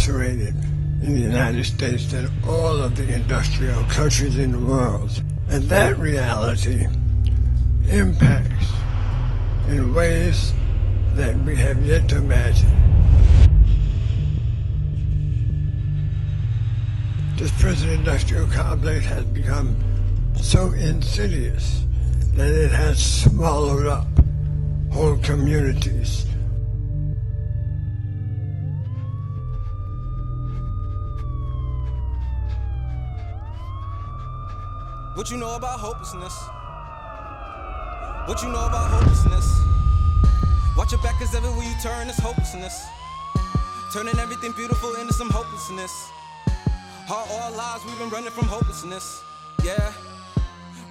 incarcerated in the United States than all of the industrial countries in the world. And that reality impacts in ways that we have yet to imagine. This prison industrial complex has become so insidious that it has swallowed up whole communities. What you know about hopelessness? What you know about hopelessness? Watch your back, cause everywhere you turn is hopelessness. Turning everything beautiful into some hopelessness. All our lives we've been running from hopelessness. Yeah.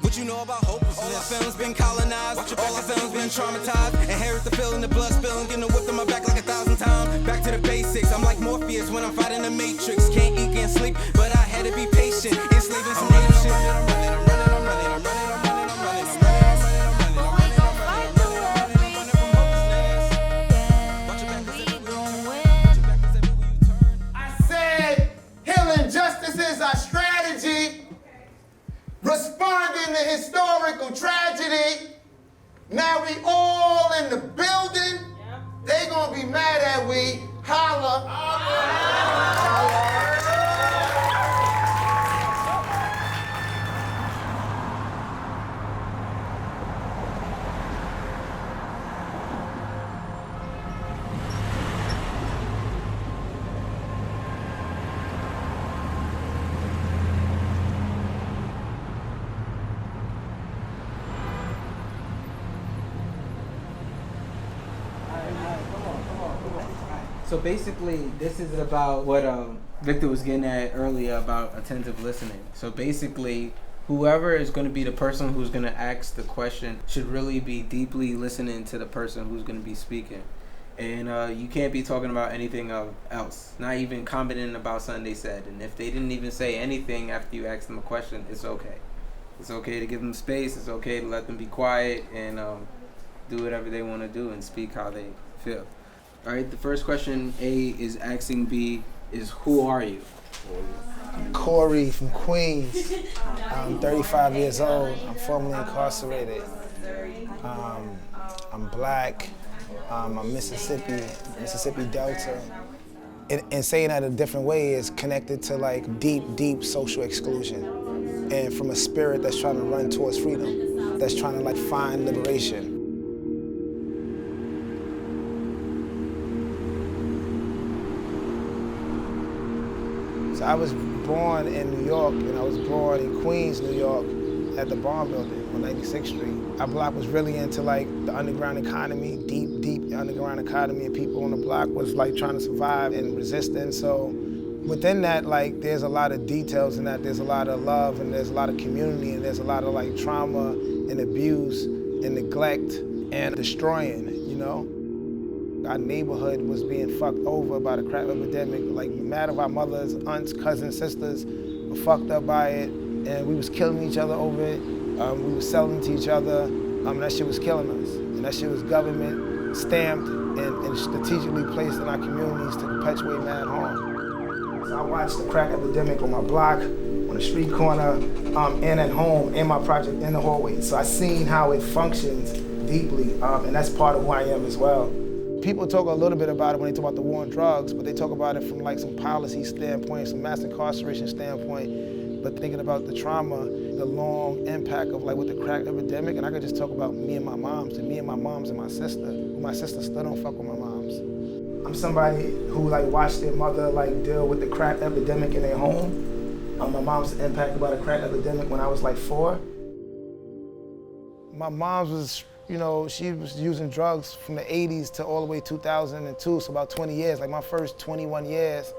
What you know about hopelessness? All our films been colonized. Watch your back, all our films been traumatized. Inherit the feeling, the blood spilling, getting whipped on my back like 1,000 times. Back to the basics. I'm like Morpheus when I'm fighting the Matrix. Can't eat, can't sleep, but I had to be patient. Enslaving some ape shit. I'm running. Our strategy, responding to historical tragedy. Now we all in the building. They gonna be mad at we. Holla. So basically, this is about what Victor was getting at earlier about attentive listening. So basically, whoever is going to be the person who's going to ask the question should really be deeply listening to the person who's going to be speaking. And you can't be talking about anything else, not even commenting about something they said. And if they didn't even say anything after you asked them a question, it's okay. It's okay to give them space. It's okay to let them be quiet and do whatever they want to do and speak how they feel. All right, the first question A is asking B is, who are you? Corey from Queens. I'm 35 years old. I'm formerly incarcerated. I'm black. I'm Mississippi Delta. And saying that a different way is connected to like deep social exclusion. And from a spirit that's trying to run towards freedom, that's trying to like find liberation. So I was born in New York, and I was born in Queens, New York, at the Barn Building on 96th Street. Our block was really into like the underground economy, deep underground economy, and people on the block was like trying to survive and resisting. So within that, like, there's a lot of details in that. There's a lot of love, and there's a lot of community, and there's a lot of like trauma and abuse and neglect and destroying, you know? Our neighborhood was being fucked over by the crack epidemic. Like, mad of our mothers, aunts, cousins, sisters were fucked up by it, and we was killing each other over it. We was selling to each other, and that shit was killing us. And that shit was government stamped and strategically placed in our communities to perpetuate mad harm. So I watched the crack epidemic on my block, on the street corner, and at home, in my project, in the hallway. So I seen how it functions deeply, and that's part of who I am as well. People talk a little bit about it when they talk about the war on drugs, but they talk about it from like some policy standpoint, some mass incarceration standpoint, but thinking about the trauma, the long impact of like with the crack epidemic, and I could just talk about me and my moms and my sister. My sister still don't fuck with my moms. I'm somebody who like watched their mother like deal with the crack epidemic in their home. My mom's impacted by the crack epidemic when I was like 4. My mom was, you know, she was using drugs from the 80s to all the way 2002, so about 20 years. Like my first 21 years,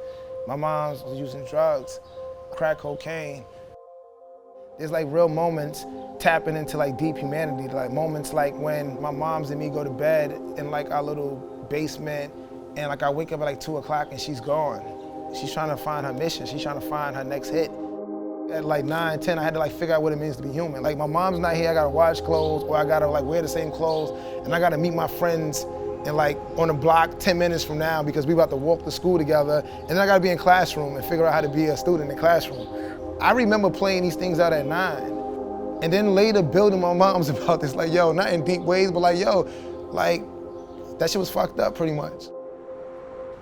my mom was using drugs, crack cocaine. There's like real moments tapping into like deep humanity, like moments like when my moms and me go to bed in like our little basement, and like I wake up at like 2 o'clock and she's gone. She's trying to find her mission. She's trying to find her next hit. At like 9, 10, I had to like figure out what it means to be human. Like my mom's not here, I gotta wash clothes, or I gotta like wear the same clothes, and I gotta meet my friends and like on the block 10 minutes from now because we about to walk to school together, and then I gotta be in classroom and figure out how to be a student in classroom. I remember playing these things out at 9, and then later building my mom's about this, like, yo, not in deep ways, but like, yo, like, that shit was fucked up pretty much.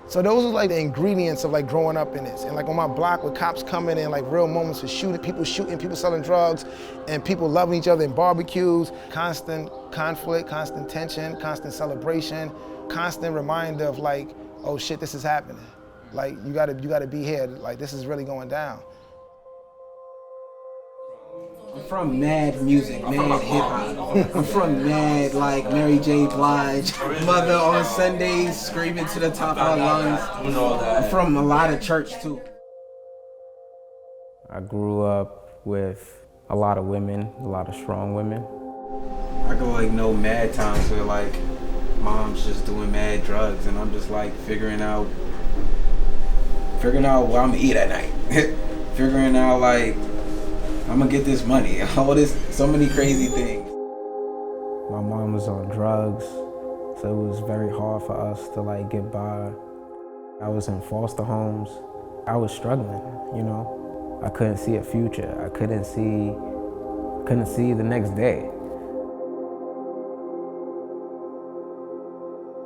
So those are like the ingredients of like growing up in this. And like on my block with cops coming in, like real moments of shooting, people selling drugs, and people loving each other in barbecues, constant conflict, constant tension, constant celebration, constant reminder of like, oh shit, this is happening. Like you gotta be here, like this is really going down. I'm from mad music, mad hip hop. I'm from mad like Mary J. Blige, Mother on Sundays screaming to the top of our lungs. I'm from a lot of church too. I grew up with a lot of women, a lot of strong women. I go like no mad times where like mom's just doing mad drugs and I'm just like figuring out what I'm gonna eat at night. Figuring out like I'm gonna get this money, all this, so many crazy things. My mom was on drugs, so it was very hard for us to like get by. I was in foster homes. I was struggling, you know. I couldn't see a future. I couldn't see the next day.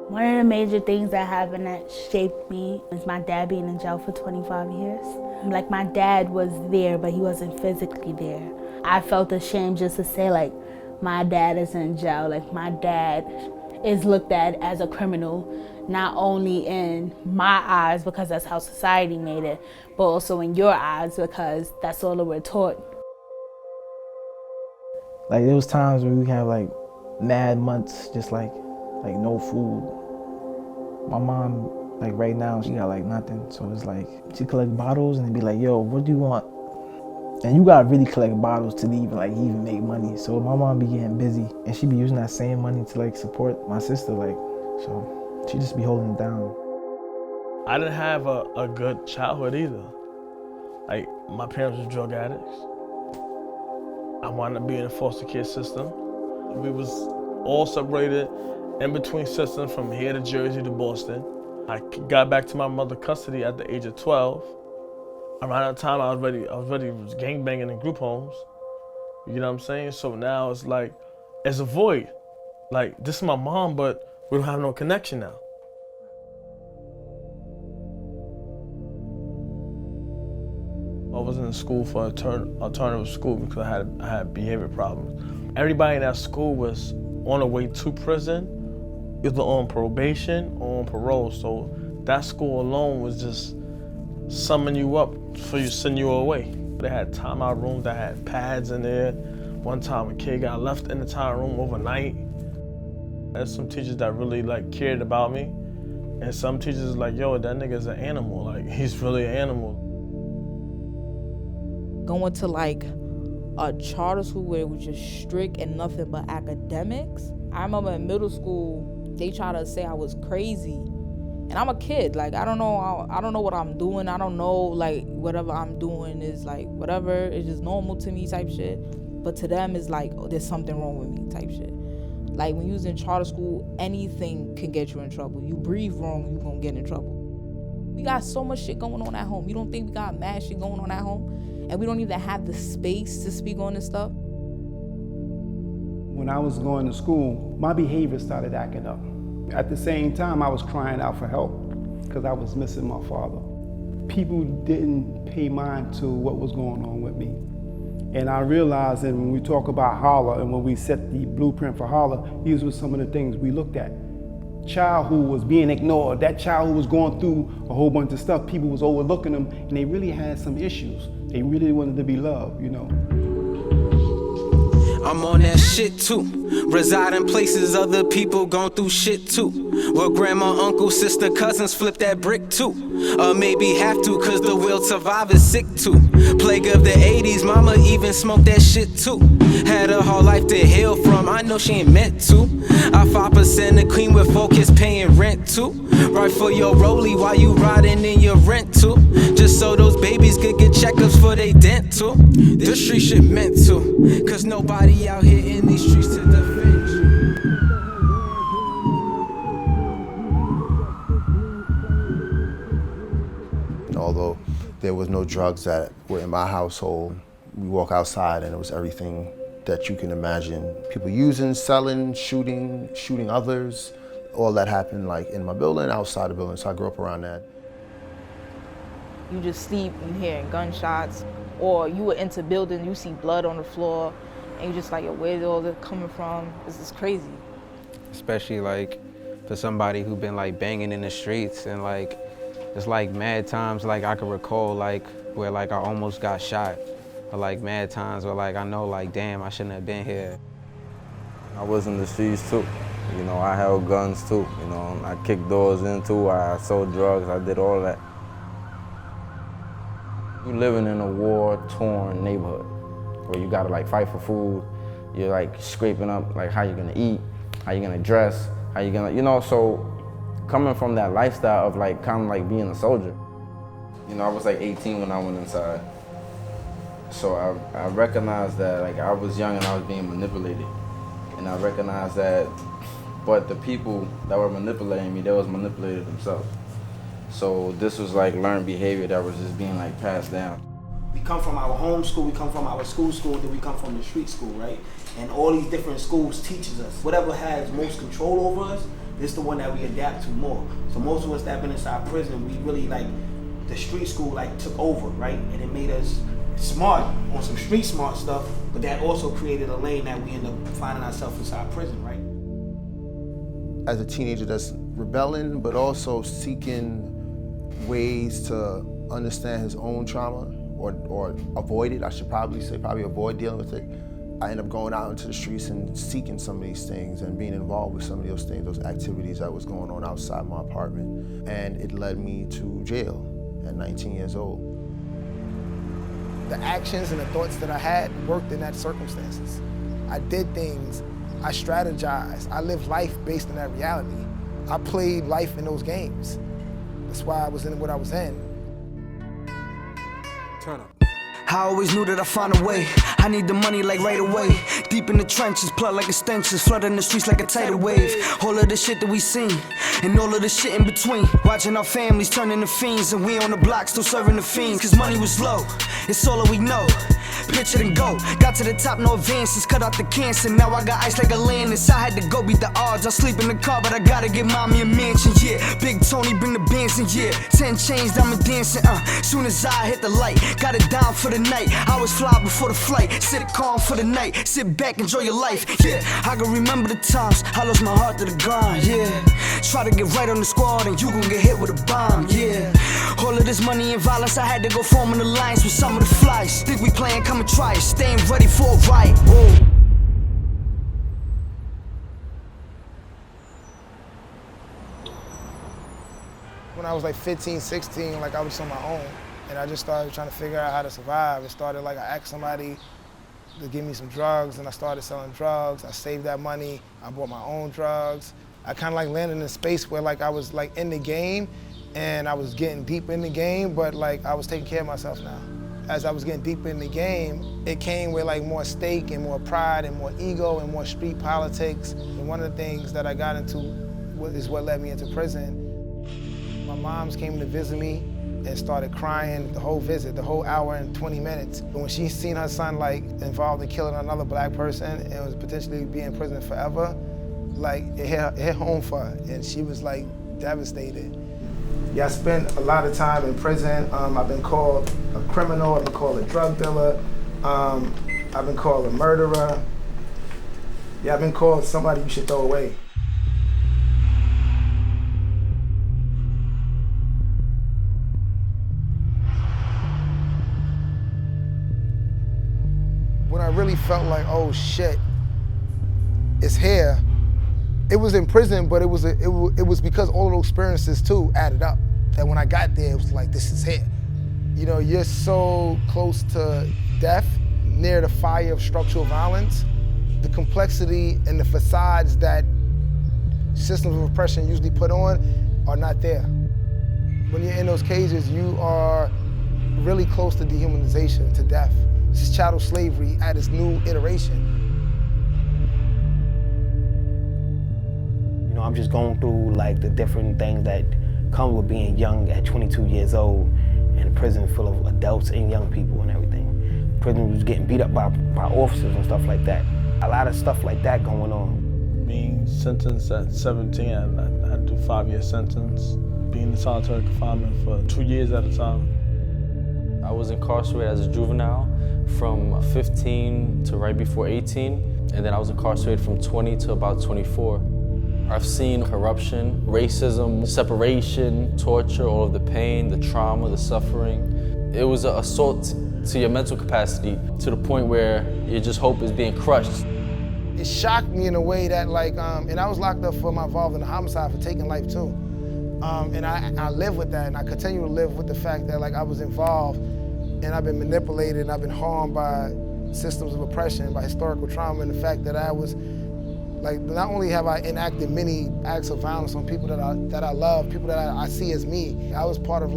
One of the major things that happened that shaped me was my dad being in jail for 25 years. Like my dad was there, but he wasn't physically there. I felt ashamed just to say like, my dad is in jail. Like my dad is looked at as a criminal, not only in my eyes because that's how society made it, but also in your eyes because that's all that we're taught. Like there was times where we have like mad months, just like no food. My mom, like right now, she got like nothing. So it's like, she collect bottles and be like, yo, what do you want? And you gotta really collect bottles to even make money. So my mom be getting busy and she be using that same money to like support my sister, like, so she just be holding it down. I didn't have a good childhood either. Like my parents were drug addicts. I wanted to be in the foster care system. We was all separated in between systems from here to Jersey to Boston. I got back to my mother's custody at the age of 12. Around that time, I was ready gangbanging in group homes. You know what I'm saying? So now it's like, it's a void. Like, this is my mom, but we don't have no connection now. I wasn't in school for alternative school because I had behavior problems. Everybody in that school was on the way to prison, either on probation or on parole. So that school alone was just summing you up for you, send you away. They had timeout rooms that had pads in there. One time a kid got left in the timeout room overnight. There's some teachers that really like cared about me. And some teachers like, yo, that nigga's an animal. Like, he's really an animal. Going to like a charter school where it was just strict and nothing but academics. I remember in middle school, they tried to say I was crazy. And I'm a kid, like I don't know what I'm doing. I don't know, like whatever I'm doing is like whatever, it's just normal to me type shit. But to them it's like, oh, there's something wrong with me type shit. Like when you was in charter school, anything can get you in trouble. You breathe wrong, you gonna get in trouble. We got so much shit going on at home. You don't think we got mad shit going on at home? And we don't even have the space to speak on this stuff? When I was going to school, my behavior started acting up. At the same time, I was crying out for help because I was missing my father. People didn't pay mind to what was going on with me. And I realized that when we talk about Holla and when we set the blueprint for Holla, these were some of the things we looked at. Child who was being ignored, that child who was going through a whole bunch of stuff, people was overlooking them and they really had some issues. They really wanted to be loved, you know. I'm on that shit too. Reside in places other people gone through shit too. Where grandma, uncle, sister, cousins flip that brick too. Or maybe have to cause the will to survive is sick too. Plague of the 80s, mama even smoked that shit too. Had her whole life to heal from, I know she ain't meant to. I 5% the queen with focus paying rent too. Right for your rollie while you riding in your rent too. Just so those babies could get checkups for they dental. This street shit meant to. Cause nobody out here in these streets to defend you. And although there was no drugs that were in my household, we walk outside and it was everything that you can imagine. People using, selling, shooting others. All that happened like in my building, outside the building, so I grew up around that. You just sleep, you hearing gunshots, or you were into building, you see blood on the floor, and you just like, yo, where's all this coming from? This is crazy. Especially like for somebody who been like banging in the streets, and like it's like mad times like I can recall like where like I almost got shot, or like mad times where like I know like damn I shouldn't have been here. I was in the streets too. You know, I held guns too. You know, I kicked doors in too. I sold drugs. I did all that. You living in a war-torn neighborhood where you gotta like fight for food. You're like scraping up like how you gonna eat, how you gonna dress, how you gonna, you know. So coming from that lifestyle of like kind of like being a soldier. You know, I was like 18 when I went inside. So I recognized that like I was young and I was being manipulated. And I recognized that, but the people that were manipulating me, they was manipulated themselves. So this was like learned behavior that was just being like passed down. We come from our home school, we come from our school, then we come from the street school, right? And all these different schools teaches us. Whatever has most control over us, this is the one that we adapt to more. So most of us that been inside prison, we really like, the street school like took over, right? And it made us smart on some street smart stuff, but that also created a lane that we end up finding ourselves inside prison, right? As a teenager that's rebelling, but also seeking ways to understand his own trauma or avoid it, I should probably say, avoid dealing with it. I ended up going out into the streets and seeking some of these things and being involved with some of those things, those activities that was going on outside my apartment. And it led me to jail at 19 years old. The actions and the thoughts that I had worked in that circumstances. I did things, I strategized, I lived life based on that reality. I played life in those games. That's why I was in what I was in. Turn up. I always knew that I'd find a way. I need the money like right away. Deep in the trenches, plot like extensions, flooding the streets like a tidal wave. All of the shit that we seen, and all of the shit in between. Watching our families turning to fiends, and we on the block still serving the fiends. Cause money was low, it's all that we know. Pitch it and go, got to the top, no advances, cut out the cancer. Now I got ice like a Atlantis. I had to go beat the odds, I sleep in the car, but I gotta get mommy a mansion, yeah. Big Tony bring the bands in, yeah. 10 chains, diamond dancing, Soon as I hit the light, got it down for the night. I was fly before the flight, sit calm for the night. Sit back, enjoy your life, yeah. I can remember the times I lost my heart to the grind, yeah. Try to get right on the squad and you gon' get hit with a bomb, yeah. All of this money and violence, I had to go form an alliance with some of the flies. Think we playing, come and try it, staying ready for a riot, whoa. When I was like 15, 16, like I was on my own. And I just started trying to figure out how to survive. It started like I asked somebody to give me some drugs, and I started selling drugs. I saved that money, I bought my own drugs. I kind of like landed in a space where like I was like in the game, and I was getting deep in the game, but like I was taking care of myself now. As I was getting deeper in the game, it came with like more stake and more pride and more ego and more street politics. And one of the things that I got into is what led me into prison. My moms came to visit me and started crying the whole visit, the whole hour and 20 minutes. But when she seen her son like involved in killing another black person and was potentially be in prison forever, like it hit home for her, and she was like devastated. Yeah, I spent a lot of time in prison. I've been called a criminal, I've been called a drug dealer, I've been called a murderer. Yeah, I've been called somebody you should throw away. When I really felt like, oh shit, it's here. It was in prison, but it was because all of those experiences too added up. That when I got there, it was like, this is it. You know, you're so close to death, near the fire of structural violence. The complexity and the facades that systems of oppression usually put on are not there. When you're in those cages, you are really close to dehumanization, to death. This is chattel slavery at its new iteration. You know, I'm just going through like the different things that come with being young at 22 years old. and a prison full of adults and young people and everything. Prison was getting beat up by officers and stuff like that. A lot of stuff like that going on. Being sentenced at 17, I had to do a 5-year sentence. Being in solitary confinement for 2 years at a time. I was incarcerated as a juvenile from 15 to right before 18, and then I was incarcerated from 20 to about 24. I've seen corruption, racism, separation, torture, all of the pain, the trauma, the suffering. It was an assault to your mental capacity to the point where your just hope is being crushed. It shocked me in a way that and I was locked up for my involvement in a homicide for taking life too. And I live with that, and I continue to live with the fact that I was involved and I've been manipulated and I've been harmed by systems of oppression, by historical trauma, and the fact that I was not only have I enacted many acts of violence on people that I love, people that I see as me, I was part of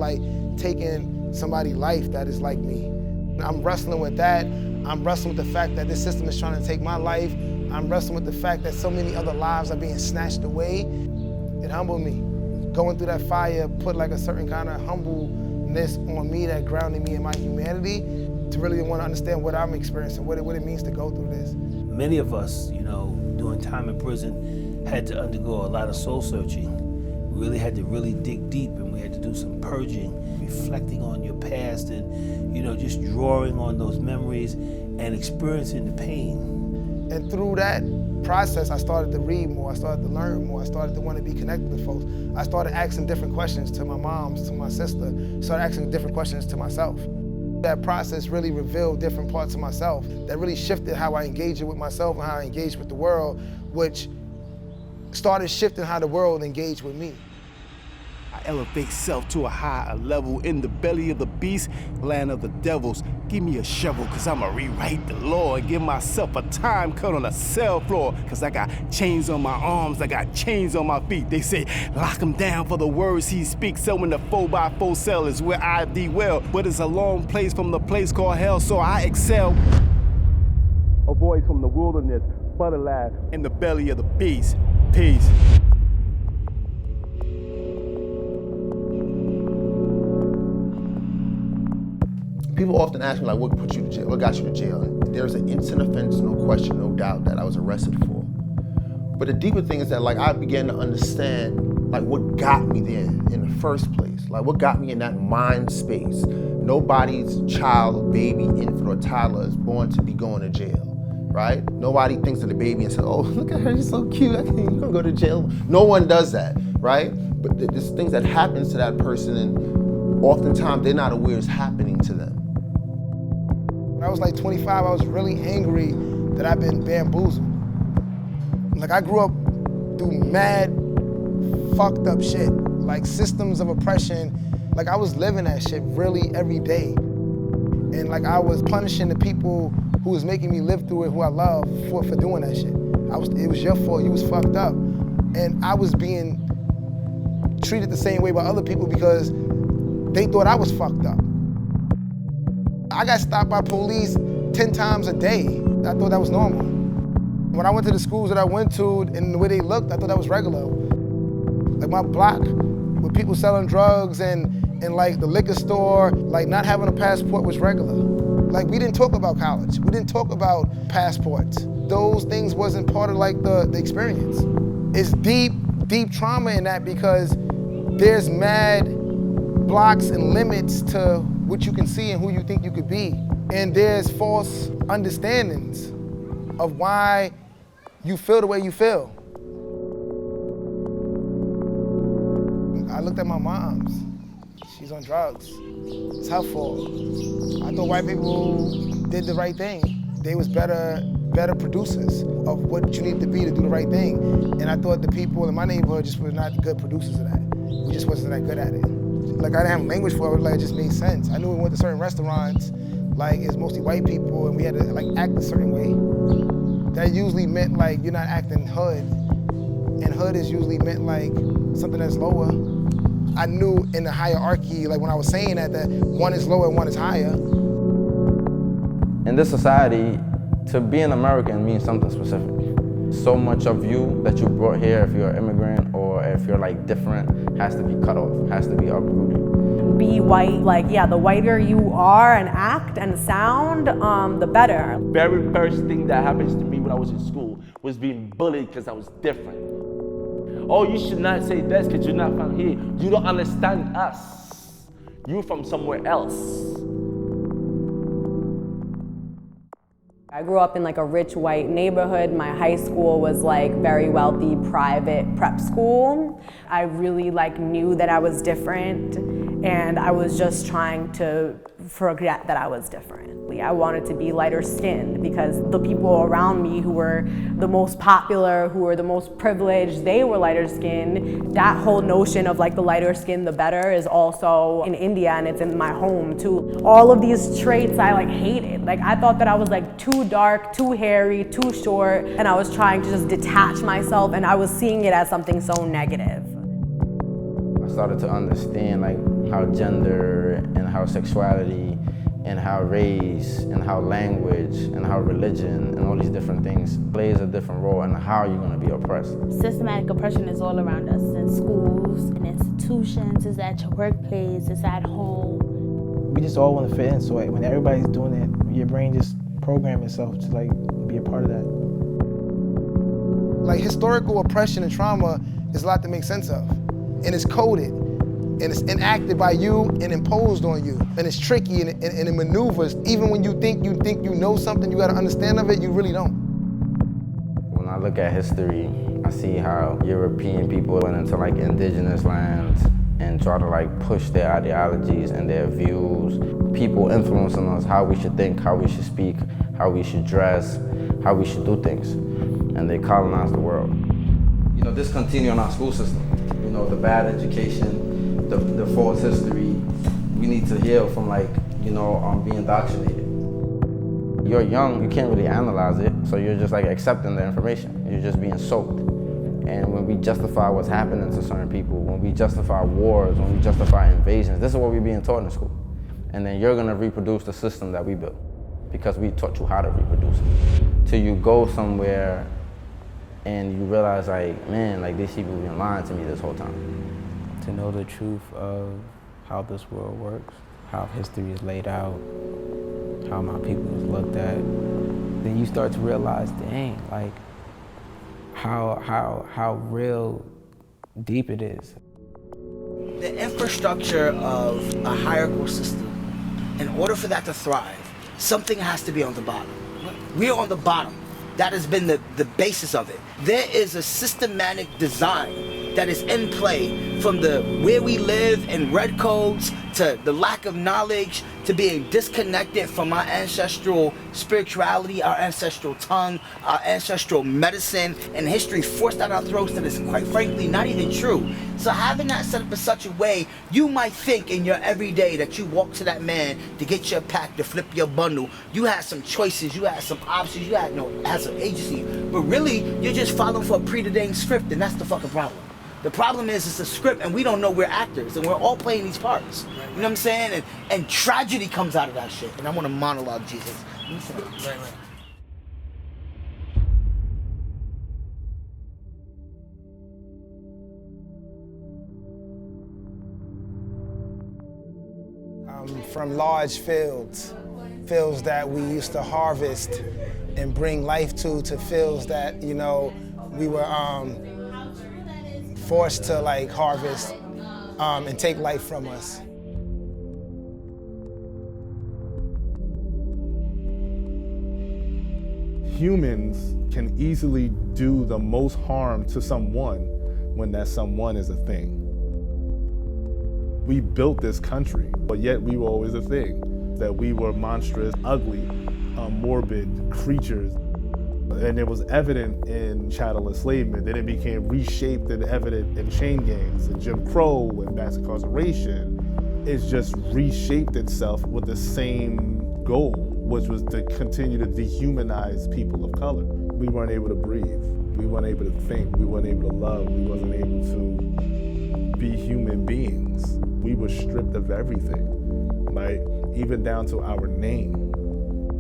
taking somebody's life that is like me. I'm wrestling with that. I'm wrestling with the fact that this system is trying to take my life. I'm wrestling with the fact that so many other lives are being snatched away. It humbled me. Going through that fire put a certain kind of humbleness on me that grounded me in my humanity to really want to understand what I'm experiencing, what it means to go through this. Many of us, doing time in prison, had to undergo a lot of soul searching. We really had to dig deep, and we had to do some purging, reflecting on your past and, just drawing on those memories and experiencing the pain. And through that process, I started to read more, I started to learn more, I started to want to be connected with folks. I started asking different questions to my moms, to my sister, started asking different questions to myself. That process really revealed different parts of myself that really shifted how I engage with myself and how I engage with the world, which started shifting how the world engaged with me. I elevate self to a higher level in the belly of the beast, land of the devils. Give me a shovel, cause I'ma rewrite the law and give myself a time cut on a cell floor. Cause I got chains on my arms, I got chains on my feet. They say, lock him down for the words he speaks. So in the 4x4 cell is where I dwell. But it's a long place from the place called hell, so I excel. A voice from the wilderness, but alive in the belly of the beast. Peace. People often ask me, what put you to jail? What got you to jail? And there's an instant offense, no question, no doubt, that I was arrested for. But the deeper thing is that, I began to understand, what got me there in the first place. What got me in that mind space. Nobody's child, baby, infant, or toddler is born to be going to jail, right? Nobody thinks of the baby and says, oh, look at her, she's so cute, you're gonna go to jail. No one does that, right? But there's things that happens to that person, and oftentimes they're not aware it's happening to them. When I was 25, I was really angry that I've been bamboozled. I grew up through mad, fucked up shit, systems of oppression. I was living that shit really every day. And I was punishing the people who was making me live through it, who I love, for doing that shit. It was your fault, you was fucked up. And I was being treated the same way by other people because they thought I was fucked up. I got stopped by police 10 times a day. I thought that was normal. When I went to the schools that I went to and the way they looked, I thought that was regular. My block with people selling drugs and the liquor store, not having a passport was regular. We didn't talk about college. We didn't talk about passports. Those things wasn't part of the experience. It's deep, deep trauma in that because there's mad blocks and limits to what you can see and who you think you could be. And there's false understandings of why you feel the way you feel. I looked at my mom's. She's on drugs. It's her fault. I thought white people did the right thing. They was better producers of what you need to be to do the right thing. And I thought the people in my neighborhood just were not good producers of that. We just wasn't that good at it. I didn't have language for it, it just made sense. I knew we went to certain restaurants, it's mostly white people, and we had to act a certain way. That usually meant you're not acting hood, and hood is usually meant something that's lower. I knew in the hierarchy, when I was saying that one is lower and one is higher. In this society, to be an American means something specific. So much of you that you brought here, if you're an immigrant or if you're different, has to be cut off, has to be uprooted. be white. Like, yeah, the whiter you are and act and sound, the better. Very first thing that happens to me when I was in school was being bullied because I was different. Oh, you should not say this because you're not from here. You don't understand us. You're from somewhere else. I grew up in like a rich white neighborhood. My high school was like very wealthy, private prep school. I really like knew that I was different, and I was just trying to forget that I was different. I wanted to be lighter skinned because the people around me who were the most popular, who were the most privileged, they were lighter skinned. That whole notion of like the lighter skin, the better is also in India, and it's in my home too. All of these traits I like hated. Like I thought that I was like too dark, too hairy, too short, and I was trying to just detach myself, and I was seeing it as something so negative. I started to understand like how gender and how sexuality and how race and how language and how religion and all these different things plays a different role in how you're going to be oppressed. Systematic oppression is all around us, in schools, in institutions, it's at your workplace, it's at home. We just all want to fit in, so like, when everybody's doing it, your brain just programs itself to like be a part of that. Like historical oppression and trauma is a lot to make sense of, and it's coded. And it's enacted by you and imposed on you. And it's tricky and it maneuvers. Even when you think you know something, you gotta understand of it, you really don't. When I look at history, I see how European people went into like indigenous lands and try to like push their ideologies and their views. People influencing us how we should think, how we should speak, how we should dress, how we should do things. And they colonized the world. You know, this continues in our school system. You know, the bad education, the false history, we need to heal from like, you know, being indoctrinated. You're young, you can't really analyze it, so you're just like accepting the information. You're just being soaked. And when we justify what's happening to certain people, when we justify wars, when we justify invasions, this is what we're being taught in school. And then you're gonna reproduce the system that we built because we taught you how to reproduce it. Till you go somewhere and you realize like, man, like these people have been lying to me this whole time. To know the truth of how this world works, how history is laid out, how my people is looked at, then you start to realize, dang, like how real deep it is. The infrastructure of a hierarchical system, in order for that to thrive, something has to be on the bottom. We're on the bottom. That has been the basis of it. There is a systematic design that is in play from the where we live and red codes to the lack of knowledge to being disconnected from our ancestral spirituality, our ancestral tongue, our ancestral medicine and history forced down our throats that is quite frankly not even true. So having that set up in such a way, you might think in your everyday that you walk to that man to get your pack, to flip your bundle, you had some choices, you had some options, you had some agency, but really you're just following for a preordained script, and that's the fucking problem. The problem is it's a script and we don't know we're actors and we're all playing these parts. You know what I'm saying? And tragedy comes out of that shit. And I want to monologue Jesus. Right. From large fields that we used to harvest and bring life to fields that, you know, we were forced to like harvest and take life from us. Humans can easily do the most harm to someone when that someone is a thing. We built this country, but yet we were always a thing. That we were monstrous, ugly, morbid creatures. And it was evident in chattel enslavement, then it became reshaped and evident in chain gangs and Jim Crow and mass incarceration. It's just reshaped itself with the same goal, which was to continue to dehumanize people of color. We weren't able to breathe. We weren't able to think. We weren't able to love. We wasn't able to be human beings. We were stripped of everything, like even down to our name.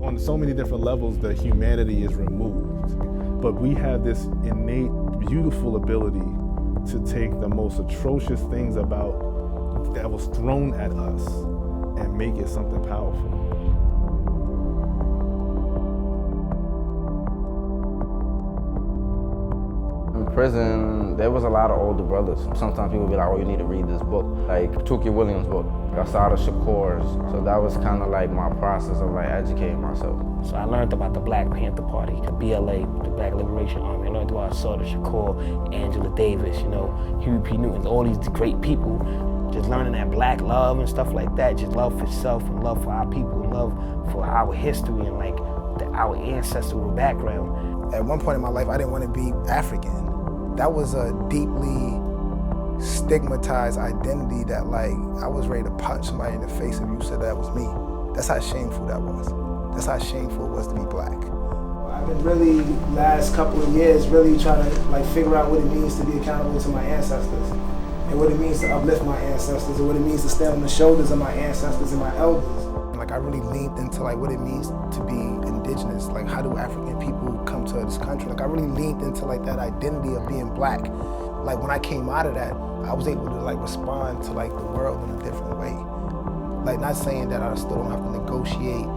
On so many different levels, the humanity is removed. But we have this innate, beautiful ability to take the most atrocious things about that was thrown at us and make it something powerful. In prison, there was a lot of older brothers. Sometimes people be like, oh, you need to read this book, like Tukey Williams' book. I saw the Shakur's, so that was kind of like my process of like educating myself. So I learned about the Black Panther Party, the BLA, the Black Liberation Army. I learned about Asada Shakur, Angela Davis, you know, Huey P. Newton, all these great people. Just learning that black love and stuff like that, just love for self and love for our people and love for our history and like our ancestral background. At one point in my life, I didn't want to be African. That was a deeply stigmatized identity that like, I was ready to punch somebody in the face if you said that was me. That's how shameful that was. That's how shameful it was to be black. I've been really, last couple of years, really trying to like figure out what it means to be accountable to my ancestors and what it means to uplift my ancestors and what it means to stand on the shoulders of my ancestors and my elders. Like I really leaned into like what it means to be indigenous. Like how do African people come to this country? Like I really leaned into like that identity of being black. Like when I came out of that, I was able to like respond to like the world in a different way. Like not saying that I still don't have to negotiate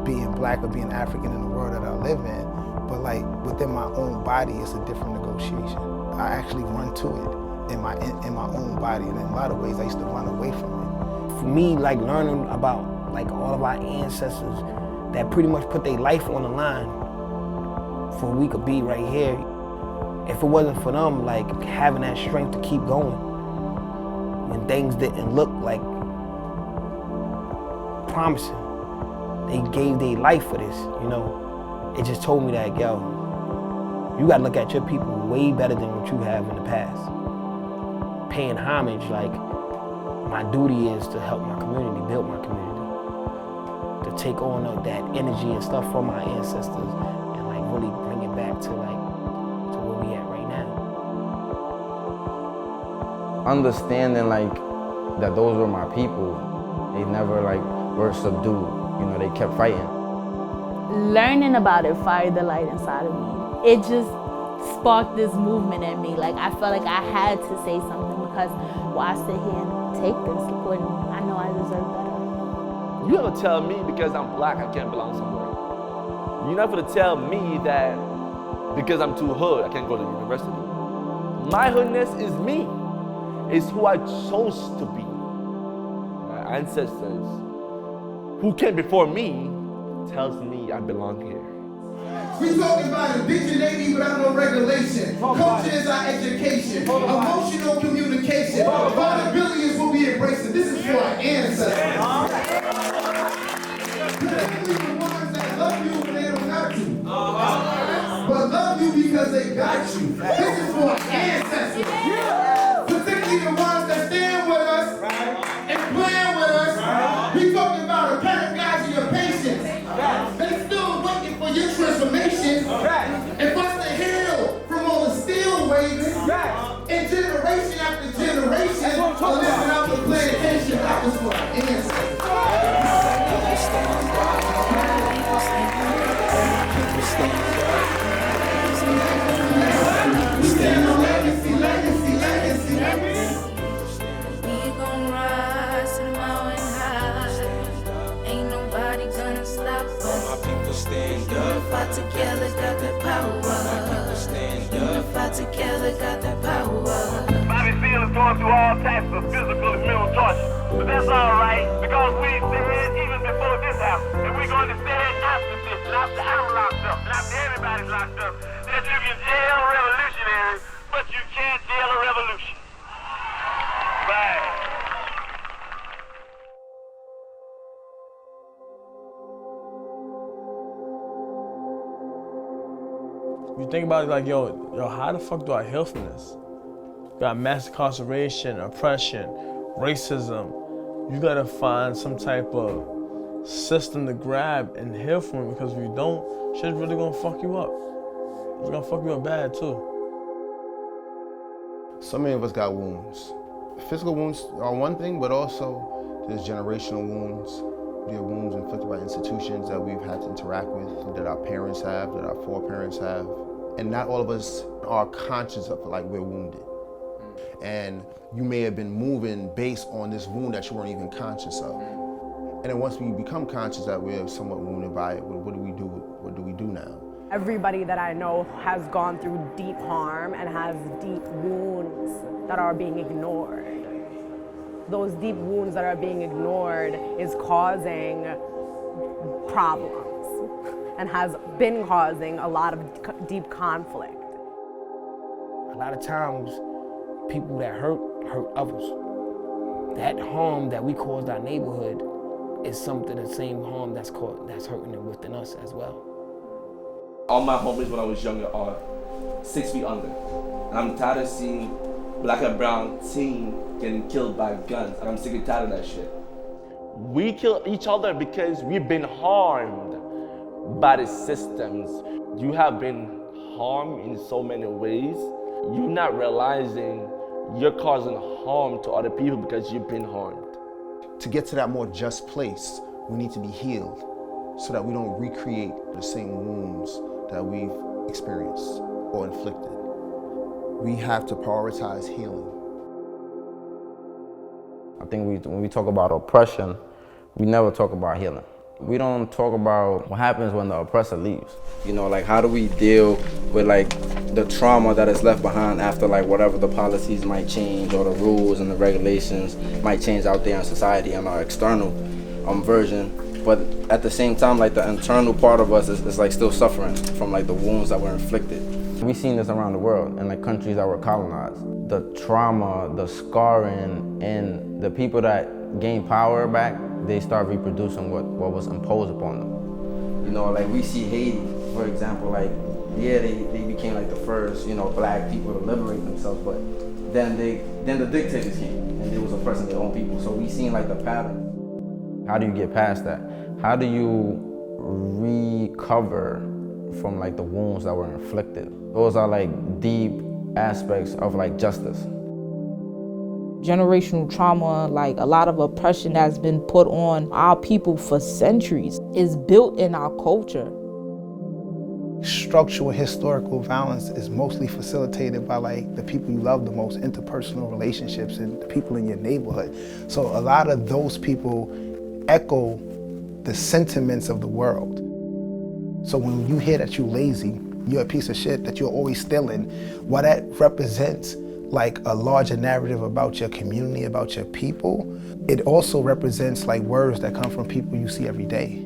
being black or being African in the world that I live in, but like within my own body, it's a different negotiation. I actually run to it in my own body, and in a lot of ways I used to run away from it. For me, like learning about like all of our ancestors that pretty much put their life on the line for we could be right here. If it wasn't for them, like having that strength to keep going when things didn't look like promising, they gave their life for this, you know. It just told me that, yo, you gotta look at your people way better than what you have in the past. Paying homage, like my duty is to help my community, build my community, to take on that energy and stuff from my ancestors and like really bring it back to like to where we at right now. Understanding like that those were my people, they never like were subdued. You know, they kept fighting. Learning about it fired the light inside of me. It just sparked this movement in me. Like I felt like I had to say something because why sit here and take this when I know I deserve better? You ever tell me because I'm black I can't belong somewhere? You're not gonna tell me that because I'm too hood I can't go to university. My hoodness is me. It's who I chose to be. My ancestors who came before me tells me I belong here. We talking about indigeneity without no regulation. Culture is our education. Emotional communication. Why the billions will be embracing. This is for our ancestors. Particularly the ones that love you when they don't have to. But love you because they got you. This is for our ancestors. Particularly the ones that stand with us and plan with us. We talking about a pedagogy of patience. They still waiting for your transformation. And for us to heal from all the steel waving. And generation after generation, living out the plantation, that was for our ancestors. Stand on legacy, legacy, legacy. We gon' rise to the mountain high. Ain't nobody gonna stop us. All my people stand up. Unify together, got that power. My people stand up. Unify together, got that power. Bobby Field is going through all types of physical and mental torture. But that's all right, because we said even before this happened, and we're going to say it after this, and after I'm locked up, and after everybody's locked up, that you can jail revolutionaries, but you can't jail a revolution. Right. You think about it like, yo, how the fuck do I heal from this? You got mass incarceration, oppression, racism. You gotta find some type of system to grab and heal from it, because if you don't, shit's really gonna fuck you up. It's gonna fuck you up bad too. So many of us got wounds. Physical wounds are one thing, but also there's generational wounds. There are wounds inflicted by institutions that we've had to interact with, that our parents have, that our foreparents have. And not all of us are conscious of like we're wounded. And you may have been moving based on this wound that you weren't even conscious of. And then once we become conscious that we're somewhat wounded by it, what do we do? What do we do now? Everybody that I know has gone through deep harm and has deep wounds that are being ignored. Those deep wounds that are being ignored is causing problems and has been causing a lot of deep conflict. A lot of times, people that hurt others. That harm that we caused our neighborhood is the same harm that's hurting them within us as well. All my homies when I was younger are 6 feet under. And I'm tired of seeing black and brown teen getting killed by guns. And I'm sick and tired of that shit. We kill each other because we've been harmed by the systems. You have been harmed in so many ways. You're not realizing you're causing harm to other people because you've been harmed. To get to that more just place, we need to be healed so that we don't recreate the same wounds that we've experienced or inflicted. We have to prioritize healing. I think when we talk about oppression, we never talk about healing. We don't talk about what happens when the oppressor leaves. You know, like how do we deal with like the trauma that is left behind after like whatever the policies might change or the rules and the regulations might change out there in society and our external version. But at the same time, like the internal part of us is like still suffering from like the wounds that were inflicted. We've seen this around the world in like countries that were colonized. The trauma, the scarring, and the people that gain power back, they start reproducing what was imposed upon them. You know, like we see Haiti, for example, like, yeah, they became like the first, you know, black people to liberate themselves, but then the dictators came and they was oppressing their own people. So we seen like the pattern. How do you get past that? How do you recover from like the wounds that were inflicted? Those are like deep aspects of like justice. Generational trauma, like a lot of oppression that's been put on our people for centuries, is built in our culture. Structural historical violence is mostly facilitated by like the people you love the most, interpersonal relationships and the people in your neighborhood. So a lot of those people echo the sentiments of the world. So when you hear that you're lazy, you're a piece of shit, that you're always stealing, what that represents like a larger narrative about your community, about your people. It also represents like words that come from people you see every day.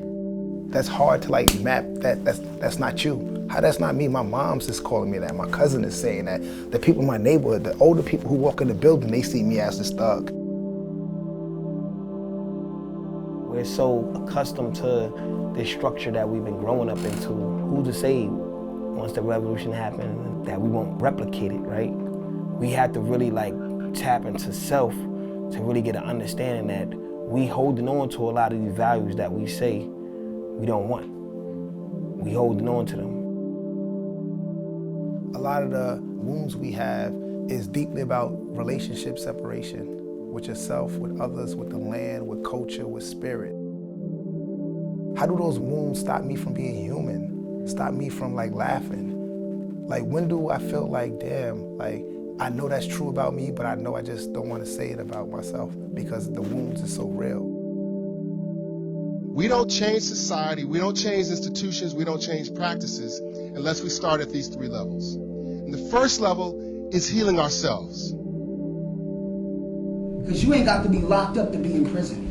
That's hard to like map that's not you. How that's not me? My mom's just calling me that. My cousin is saying that. The people in my neighborhood, the older people who walk in the building, they see me as this thug. We're so accustomed to this structure that we've been growing up into. Who's to say once the revolution happened that we won't replicate it, right? We had to really like tap into self to really get an understanding that we holding on to a lot of these values that we say we don't want. We holding on to them. A lot of the wounds we have is deeply about relationship separation with yourself, with others, with the land, with culture, with spirit. How do those wounds stop me from being human? Stop me from like laughing? Like when do I feel like, damn, like I know that's true about me, but I know I just don't want to say it about myself because the wounds are so real. We don't change society, we don't change institutions, we don't change practices unless we start at these 3 levels. And the first level is healing ourselves. Because you ain't got to be locked up to be in prison.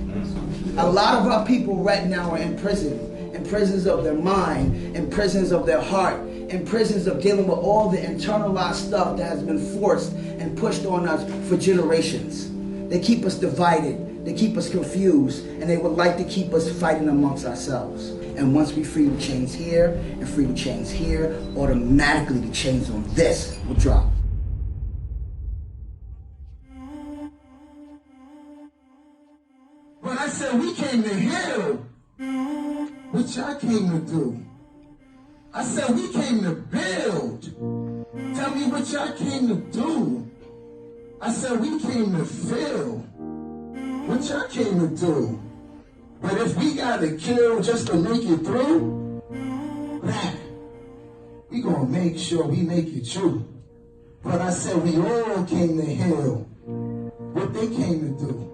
A lot of our people right now are in prisons of their mind, in prisons of their heart, in prisons of dealing with all the internalized stuff that has been forced and pushed on us for generations. They keep us divided, they keep us confused, and they would like to keep us fighting amongst ourselves. And once we free the chains here and free the chains here, automatically the chains on this will drop. When I said we came to heal, what y'all came to do? I said we came to build. Tell me what y'all came to do. I said we came to fill. What y'all came to do? But if we gotta kill just to make it through, we gonna make sure we make it true. But I said we all came to heal what they came to do.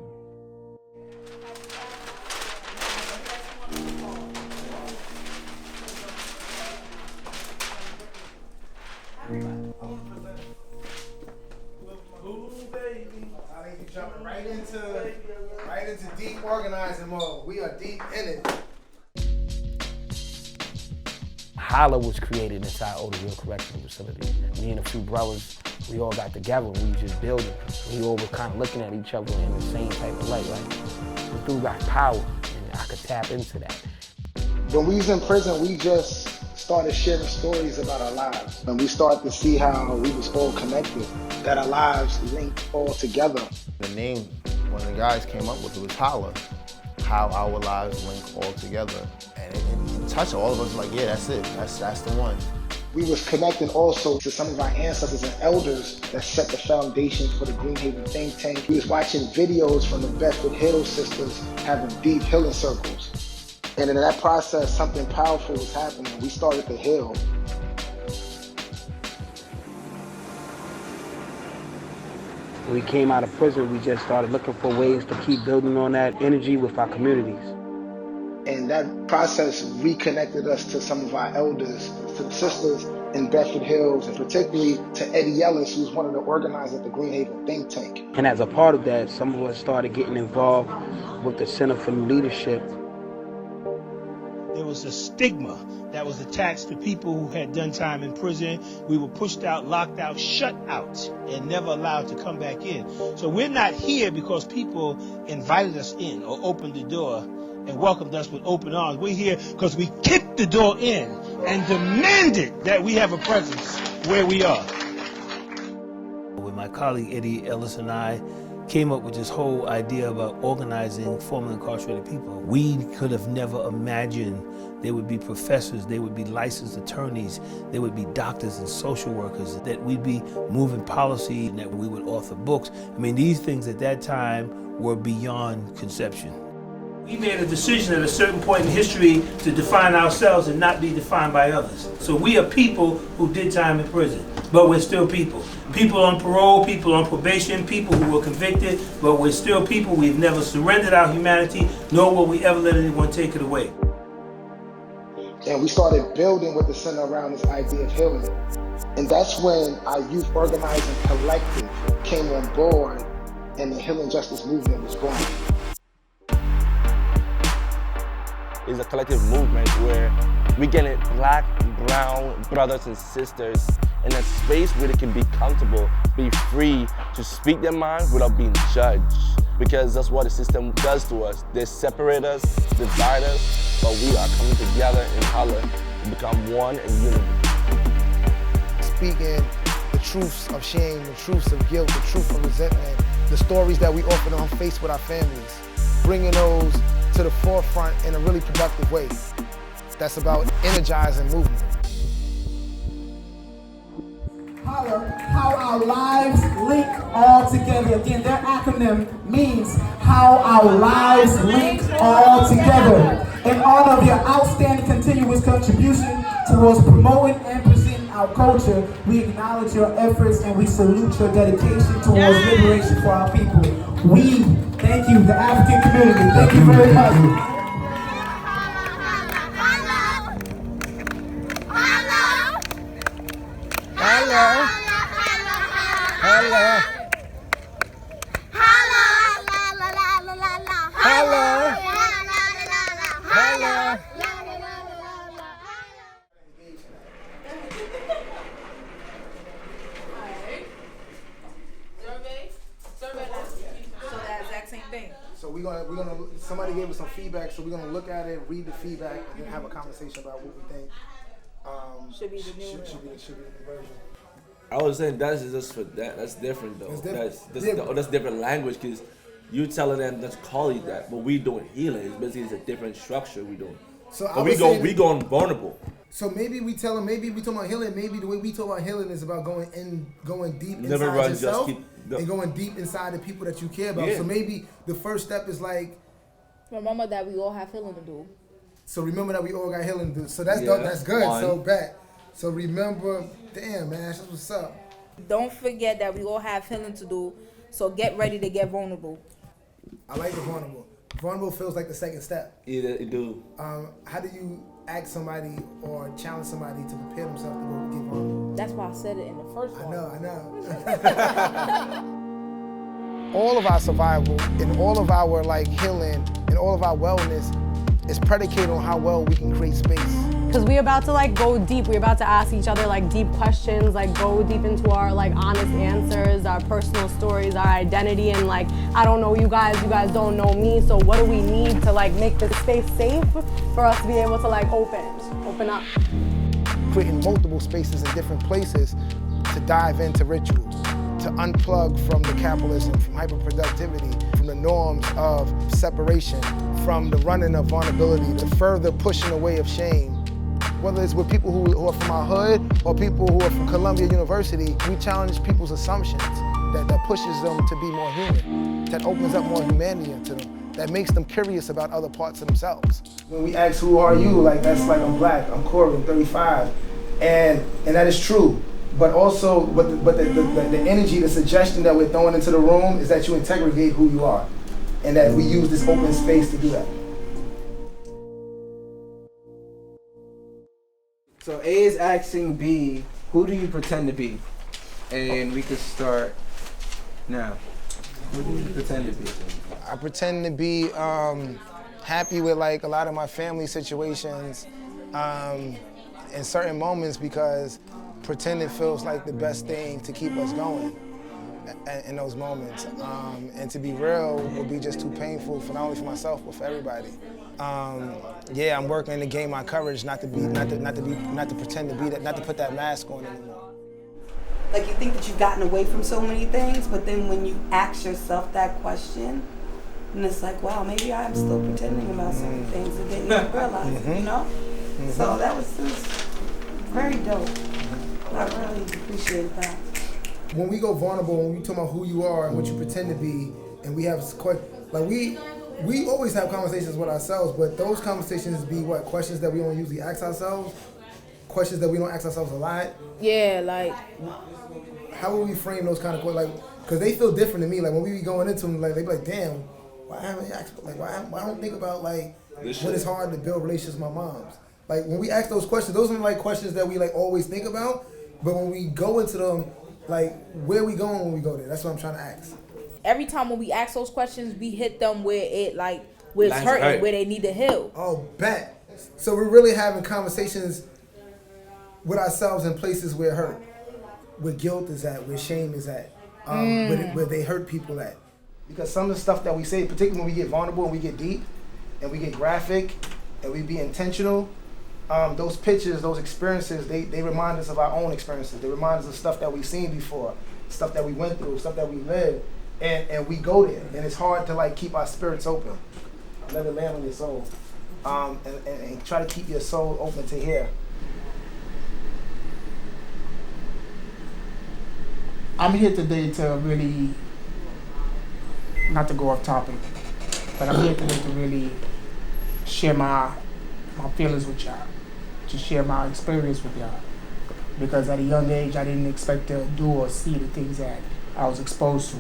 I think you're jumping right into deep organizing mode. We are deep in it. Holla was created inside Oldville Correctional Facility. Me and a few brothers, we all got together and we was just building. We all were kind of looking at each other in the same type of light, like, we threw got power, and I could tap into that. When we was in prison, we just started sharing stories about our lives. And we started to see how we was all connected, that our lives linked all together. The name one of the guys came up with it was Holla, how our lives link all together. And it touched all of us like, yeah, that's it, that's the one. We was connecting also to some of our ancestors and elders that set the foundation for the Greenhaven think tank. We was watching videos from the Bedford Hill sisters having deep healing circles. And in that process, something powerful was happening. We started to heal. When we came out of prison, we just started looking for ways to keep building on that energy with our communities. And that process reconnected us to some of our elders, to the sisters in Bedford Hills, and particularly to Eddie Ellis, who's one of the organizers at the Greenhaven think tank. And as a part of that, some of us started getting involved with the Center for New Leadership. There was a stigma that was attached to people who had done time in prison. We were pushed out, locked out, shut out, and never allowed to come back in. So we're not here because people invited us in or opened the door and welcomed us with open arms. We're here because we kicked the door in and demanded that we have a presence where we are. When my colleague Eddie Ellis and I came up with this whole idea about organizing formerly incarcerated people, we could have never imagined there would be professors, there would be licensed attorneys, there would be doctors and social workers, that we'd be moving policy, and that we would author books. I mean, these things at that time were beyond conception. We made a decision at a certain point in history to define ourselves and not be defined by others. So we are people who did time in prison, but we're still people. People on parole, people on probation, people who were convicted, but we're still people. We've never surrendered our humanity, nor will we ever let anyone take it away. And we started building with the center around this idea of healing. And that's when our youth organizing collective came on board and the healing justice movement was born. It's a collective movement where we get it black, brown brothers and sisters in a space where they can be comfortable, be free to speak their mind without being judged. Because that's what the system does to us. They separate us, divide us, but we are coming together in Holla to become one and unity. Speaking the truths of shame, the truths of guilt, the truth of resentment, the stories that we often don't face with our families, bringing those to the forefront in a really productive way. That's about energizing movement. Holla, how our lives link all together. Again, their acronym means how our lives link all together. In honor of your outstanding continuous contribution towards promoting and presenting our culture, we acknowledge your efforts and we salute your dedication towards liberation for our people. We thank you, the African community. Thank you very much. Holla. Holla. Holla. Holla. So that exact same thing. So we're gonna somebody gave us some feedback, so we're gonna look at it, read the feedback, and then have a conversation about what we think should be the new version. I was saying that's just for that. That's different though. It's different. That's different language because you telling them just call it that, but we doing healing. It's a different structure we doing. So but we going vulnerable. So maybe we tell them, maybe we talk about healing. Maybe the way we talk about healing is about going deep Never inside run, yourself just and going deep inside the people that you care about. Yeah. So maybe the first step is like, remember that we all have healing to do. so remember that we all got healing to do. So that's Yeah, that's good. one. So bet. So remember, damn man, that's what's up. Don't forget that we all have healing to do, so get ready to get vulnerable. I like the vulnerable. Vulnerable feels like the second step. Yeah, it do. How do you ask somebody or challenge somebody to prepare themselves to go get vulnerable? That's why I said it in the first one. I know. All of our survival and all of our healing and all of our wellness is predicated on how well we can create space. Because we're about to go deep. We're about to ask each other deep questions, go deep into our honest answers, our personal stories, our identity, and I don't know you guys don't know me, so what do we need to make this space safe for us to be able to open up. Creating multiple spaces in different places to dive into rituals, to unplug from the capitalism, from hyperproductivity, from the norms of separation, from the running of vulnerability, the further pushing away of shame. Whether it's with people who are from our hood or people who are from Columbia University, we challenge people's assumptions that pushes them to be more human, that opens up more humanity into them, that makes them curious about other parts of themselves. When we ask, who are you? That's I'm black, I'm Corey, I'm 35. And that is true. But also, the energy, the suggestion that we're throwing into the room is that you integrate who you are, and that we use this open space to do that. So A is asking B, who do you pretend to be? And we could start now. Who do you pretend to be? I pretend to be happy with a lot of my family situations in certain moments, because pretending feels like the best thing to keep us going in those moments. And to be real would be just too painful for not only for myself but for everybody. Yeah, I'm working to gain my courage not to pretend to be that, not to put that mask on anymore. You think that you've gotten away from so many things, but then when you ask yourself that question, and it's wow, maybe I'm still pretending about certain things and didn't even realize it, you know? So that was just very dope. I really appreciate that. When we go vulnerable, when we talk about who you are and what you pretend to be, and we have we always have conversations with ourselves, but those conversations be questions that we don't usually ask ourselves, questions that we don't ask ourselves a lot. Yeah, how will we frame those kind of questions? Because they feel different to me. When we be going into them, they be damn, why haven't you asked? Why don't think about when it's hard to build relationships with my moms? When we ask those questions, those are questions that we always think about. But when we go into them, where we going when we go there? That's what I'm trying to ask. Every time when we ask those questions, we hit them where where it's hurting, where they need to heal. Oh, bet. So we're really having conversations with ourselves in places where it hurt, where guilt is at, where shame is at, where they hurt people at. Because some of the stuff that we say, particularly when we get vulnerable and we get deep and we get graphic and we be intentional, those pictures, those experiences, they remind us of our own experiences. They remind us of stuff that we've seen before, stuff that we went through, stuff that we lived, and we go there. And it's hard to keep our spirits open, let it land on your soul, and try to keep your soul open to hear. I'm here today to really, not to go off topic, but I'm here today to really share my feelings with y'all, to share my experience with y'all. Because at a young age, I didn't expect to do or see the things that I was exposed to.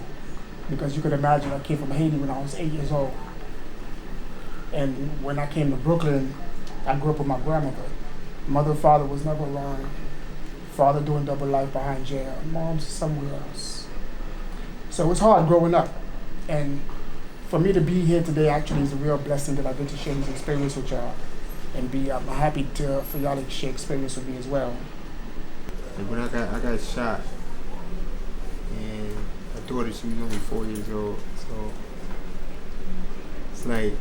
Because you could imagine, I came from Haiti when I was 8 years old. And when I came to Brooklyn, I grew up with my grandmother. Mother and father was never around. Father doing double life behind jail. Mom's somewhere else. So it's hard growing up. And for me to be here today actually is a real blessing that I get to share this experience with y'all. And I'm happy for y'all to share experience with me as well. When I got shot, and my daughter, she was only 4 years old, so it's I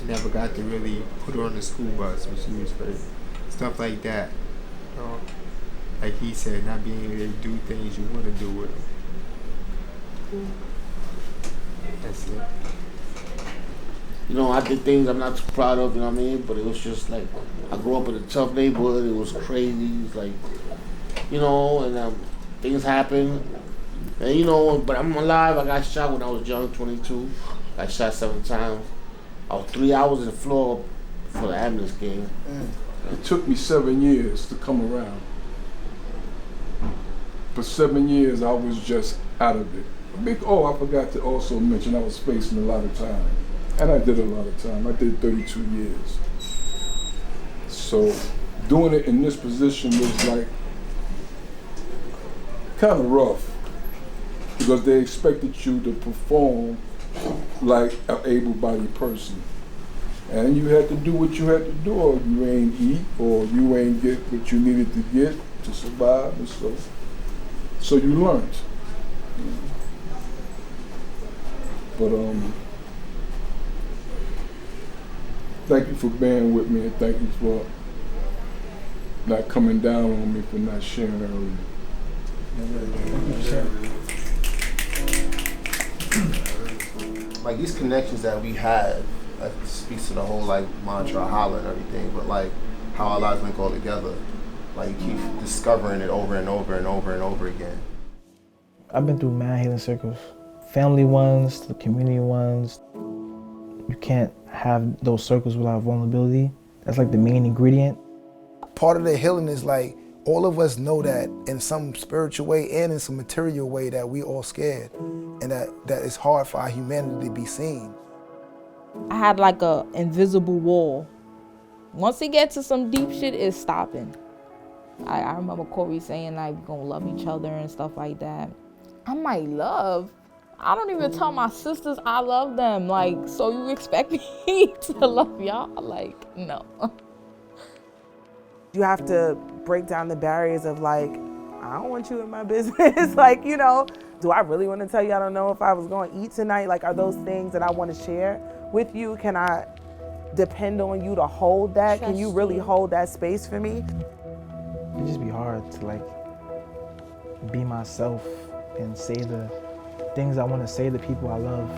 never got to really put her on the school bus when she was hurt. Stuff like that. Like he said, not being able to do things you want to do with them. That's it. I did things I'm not too proud of, you know what I mean? But it was just I grew up in a tough neighborhood. It was crazy. It's and things happen. And, but I'm alive. I got shot when I was young, 22. I got shot 7 times. I was 3 hours in the floor before the ambulance came. It took me 7 years to come around. For 7 years, I was just out of it. I forgot to also mention I was facing a lot of time. And I did a lot of time. I did 32 years. So doing it in this position was like kind of rough because they expected you to perform like an able-bodied person. And you had to do what you had to do, or you ain't eat, or you ain't get what you needed to get to survive and stuff. So you learned. But thank you for being with me, and thank you for not coming down on me for not sharing earlier. Like these connections that we have, that speaks to the whole like mantra, Holla and everything, but like how our lives link all together. Like you keep discovering it over and over and over and over again. I've been through mad healing circles. Family ones, the community ones. You can't have those circles without vulnerability. That's like the main ingredient. Part of the healing is like, all of us know that in some spiritual way and in some material way that we all scared and that it's hard for our humanity to be seen. I had like a invisible wall. Once it gets to some deep shit, it's stopping. I remember Corey saying like, we're gonna love each other and stuff like that. I'm like, love? I don't even tell my sisters I love them. Like, so you expect me to love y'all? Like, no. You have to break down the barriers of like, I don't want you in my business. Like, you know, do I really want to tell you I don't know if I was going to eat tonight? Like, are those things that I want to share with you? Can I depend on you to hold that? Can you really hold that space for me? It just be hard to like be myself and say the things I want to say to people I love.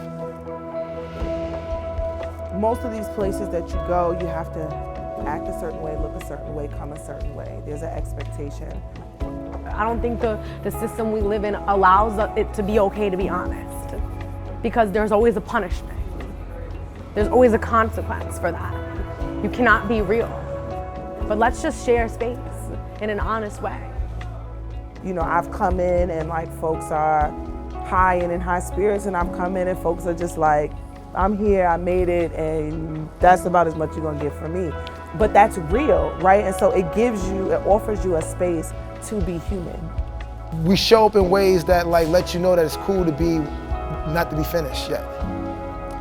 Most of these places that you go, you have to act a certain way, look a certain way, come a certain way. There's an expectation. I don't think the system we live in allows it to be okay to be honest, because there's always a punishment. There's always a consequence for that. You cannot be real. But let's just share space in an honest way. You know, I've come in and like folks are high and in high spirits, and I've come in and folks are just like, I'm here, I made it, and that's about as much you're gonna get from me. But that's real, right? And so it offers you a space to be human. We show up in ways that like let you know that it's cool to be, not to be finished yet.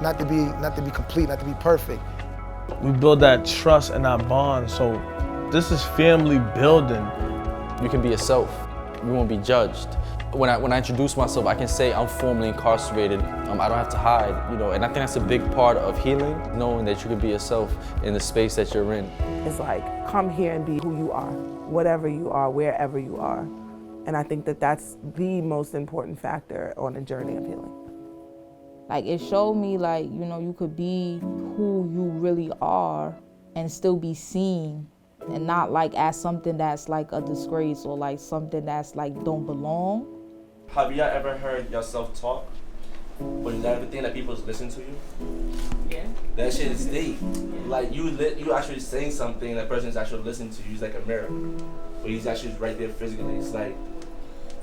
Not to be complete, not to be perfect. We build that trust and that bond, so this is family building. You can be yourself. You won't be judged. When I introduce myself, I can say I'm formerly incarcerated. I don't have to hide, you know, and I think that's a big part of healing, knowing that you can be yourself in the space that you're in. It's like, come here and be who you are, whatever you are, wherever you are. And I think that that's the most important factor on the journey of healing. Like, it showed me like, you know, you could be who you really are and still be seen, and not like as something that's like a disgrace or like something that's like don't belong. Have you ever heard yourself talk, but you never think that people listen to you? Yeah. That shit is deep. Like you actually saying something, that person is actually listening to you. It's like a mirror, but he's actually right there physically. It's like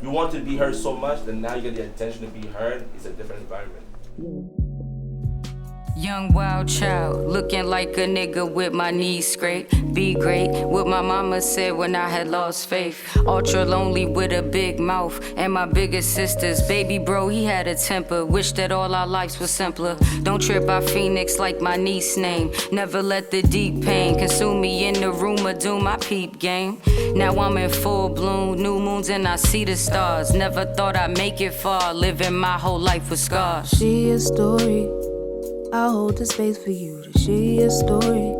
you want to be heard so much that now you get the attention to be heard. It's a different environment. Young wild child, looking like a nigga with my knees scraped. Be great, what my mama said when I had lost faith. Ultra lonely with a big mouth, and my biggest sister's baby bro, he had a temper. Wish that all our lives were simpler. Don't trip by Phoenix like my niece name. Never let the deep pain consume me in the room of doom, I peep game. Now I'm in full bloom, new moons and I see the stars. Never thought I'd make it far, living my whole life with scars. She a story, I'll hold the space for you to share your story.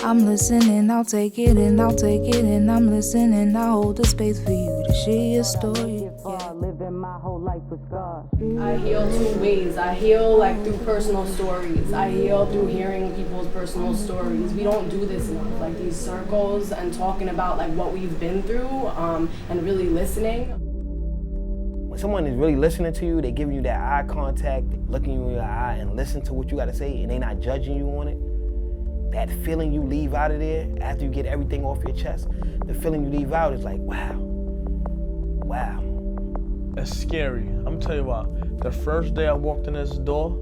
I'm listening, I'll take it and I'll take it and I'm listening, I'll hold the space for you to share your story. Living my whole life with scars. I heal two ways. I heal like through personal stories. I heal through hearing people's personal stories. We don't do this enough, like these circles and talking about like what we've been through and really listening. When someone is really listening to you, they giving you that eye contact, looking you in your eye and listen to what you gotta say, and they not judging you on it. That feeling you leave out of there after you get everything off your chest, the feeling you leave out is like, wow, wow. it's scary. I'm gonna tell you what, the first day I walked in this door,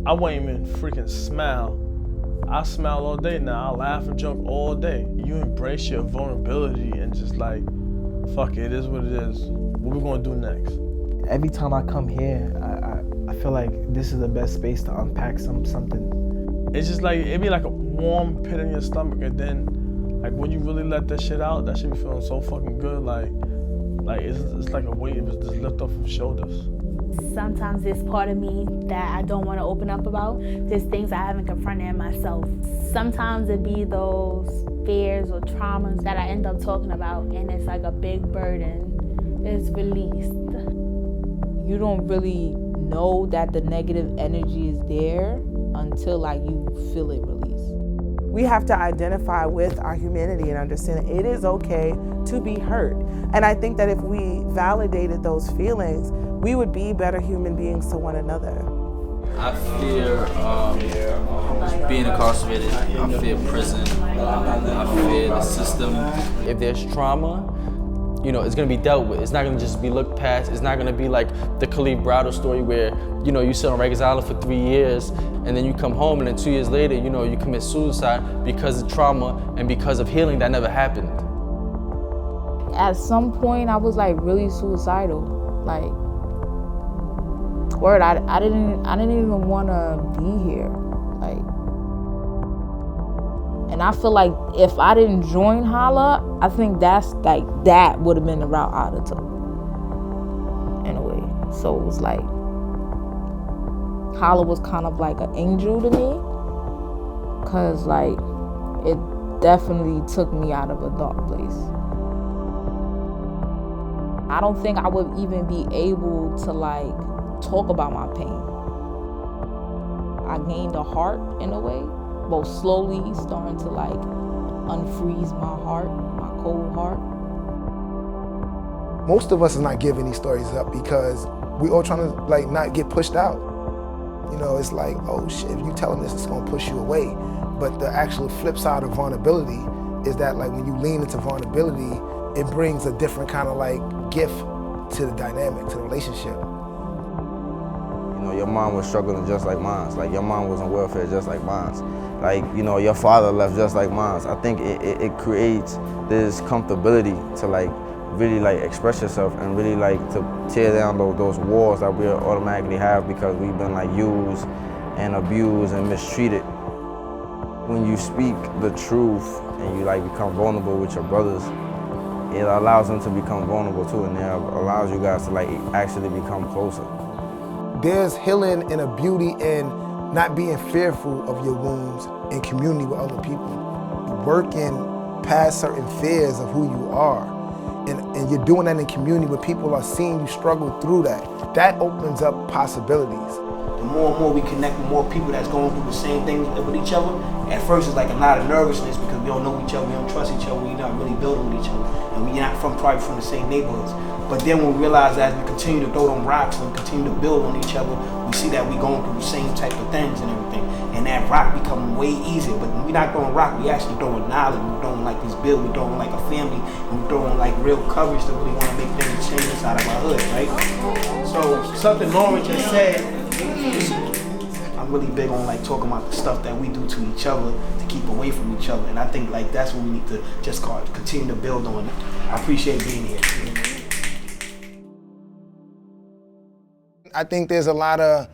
I wouldn't even freaking smile. I smile all day now. I laugh and joke all day. You embrace your vulnerability and just like, fuck it is what it is. What we gonna do next? Every time I come here, I feel like this is the best space to unpack something. It's just like, it'd be like a warm pit in your stomach, and then like when you really let that shit out, that shit be feeling so fucking good. Like it's like a weight was just lift off your shoulders. Sometimes there's part of me that I don't want to open up about. There's things I haven't confronted in myself. Sometimes it be those fears or traumas that I end up talking about, and it's like a big burden. It's released. You don't really know that the negative energy is there until like you feel it release. We have to identify with our humanity and understand it is okay to be hurt. And I think that if we validated those feelings, we would be better human beings to one another. I fear being incarcerated. I fear prison. I fear the system. If there's trauma, you know, it's gonna be dealt with. It's not gonna just be looked past. It's not gonna be like the Khalif Browder story where, you know, you sit on Rikers Island for 3 years and then you come home and then 2 years later, you know, you commit suicide because of trauma and because of healing that never happened. At some point, I was like really suicidal. Like, word, I didn't even want to be here. Like, and I feel like if I didn't join Holla, I think that would have been the route I'd have took, in a way. So it was like, Holla was kind of like an angel to me, cause like, it definitely took me out of a dark place. I don't think I would even be able to like talk about my pain. I gained a heart in a way, but slowly starting to like unfreeze my heart, my cold heart. Most of us are not giving these stories up because we all trying to like not get pushed out. You know, it's like, oh shit, if you telling this, it's gonna push you away. But the actual flip side of vulnerability is that like when you lean into vulnerability, it brings a different kind of like gift to the dynamic, to the relationship. You know, your mom was struggling just like mine. Like your mom was on welfare just like mine. Like, you know, your father left just like mine. I think it creates this comfortability to like really like express yourself and really like to tear down those walls that we automatically have because we've been like used and abused and mistreated. When you speak the truth and you like become vulnerable with your brothers, it allows them to become vulnerable too, and it allows you guys to like actually become closer. There's healing and a beauty in not being fearful of your wounds in community with other people. Working past certain fears of who you are. And you're doing that in community where people are seeing you struggle through that. That opens up possibilities. The more and more we connect with more people that's going through the same thing with each other, at first it's like a lot of nervousness because we don't know each other, we don't trust each other, we're not really building with each other, and we're not probably from the same neighborhoods. But then when we realize that as we continue to throw them rocks and continue to build on each other, we see that we're going through the same type of things and everything. And that rock become way easier. But when we're not throwing rock, we actually throwing knowledge, we're throwing like this build, we're throwing like a family, and we're throwing like real coverage that really want to make things change inside of our hood, right? So something Lauren just said, I'm really big on like talking about the stuff that we do to each other to keep away from each other. And I think like that's what we need to just continue to build on. I appreciate being here. I think there's a lot of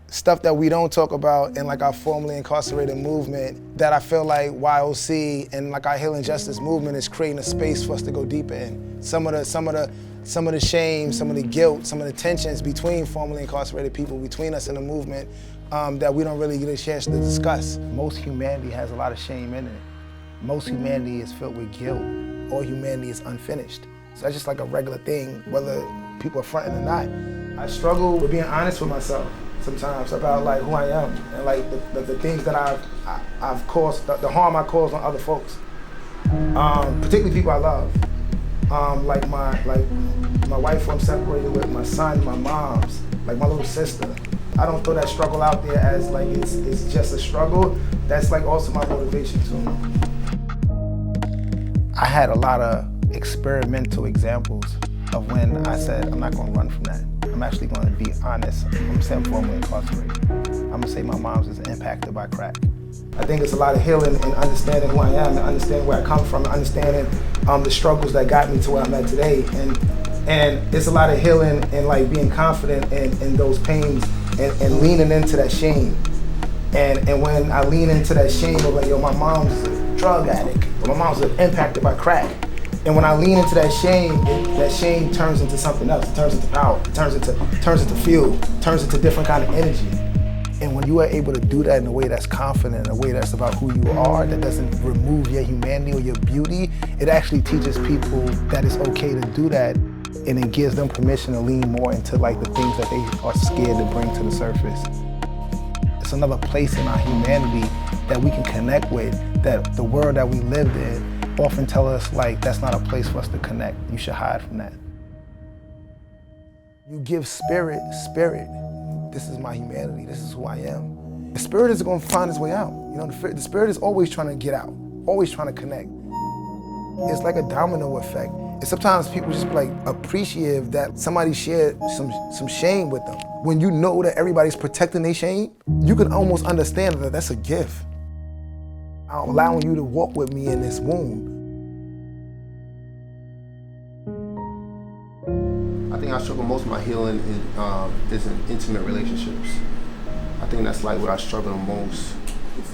stuff that we don't talk about in like our formerly incarcerated movement that I feel like YOC and like our healing justice movement is creating a space for us to go deeper in. Some of the shame, some of the guilt, some of the tensions between formerly incarcerated people, between us in the movement that we don't really get a chance to discuss. Most humanity has a lot of shame in it. Most humanity is filled with guilt. All humanity is unfinished. So that's just like a regular thing, whether people are fronting or not. I struggle with being honest with myself sometimes about like who I am and like the things that I've caused, the harm I caused on other folks, particularly people I love. Like my wife I'm separated with, my son, my mom's, like my little sister. I don't throw that struggle out there as like it's just a struggle. That's like also my motivation too. I had a lot of experimental examples of when I said, I'm not gonna run from that. I'm actually gonna be honest. I'm saying formerly incarcerated. I'm gonna say my mom's is impacted by crack. I think it's a lot of healing and understanding who I am, and understanding where I come from, and understanding the struggles that got me to where I'm at today. And it's a lot of healing and like being confident in those pains and leaning into that shame. And when I lean into that shame of like, yo, my mom's a drug addict, or my mom's impacted by crack. And when I lean into that shame turns into something else. It turns into power, it turns into fuel, turns into different kind of energy. And when you are able to do that in a way that's confident, in a way that's about who you are, that doesn't remove your humanity or your beauty, it actually teaches people that it's okay to do that, and it gives them permission to lean more into like the things that they are scared to bring to the surface. It's another place in our humanity that we can connect with, that the world that we lived in often tell us like that's not a place for us to connect. You should hide from that. You give spirit. This is my humanity, this is who I am. The spirit is gonna find its way out. You know, the spirit is always trying to get out, always trying to connect. It's like a domino effect. And sometimes people just be like appreciative that somebody shared some shame with them. When you know that everybody's protecting their shame, you can almost understand that that's a gift. I'm allowing you to walk with me in this womb. I think I struggle most of my healing is in intimate relationships. I think that's like what I struggle the most.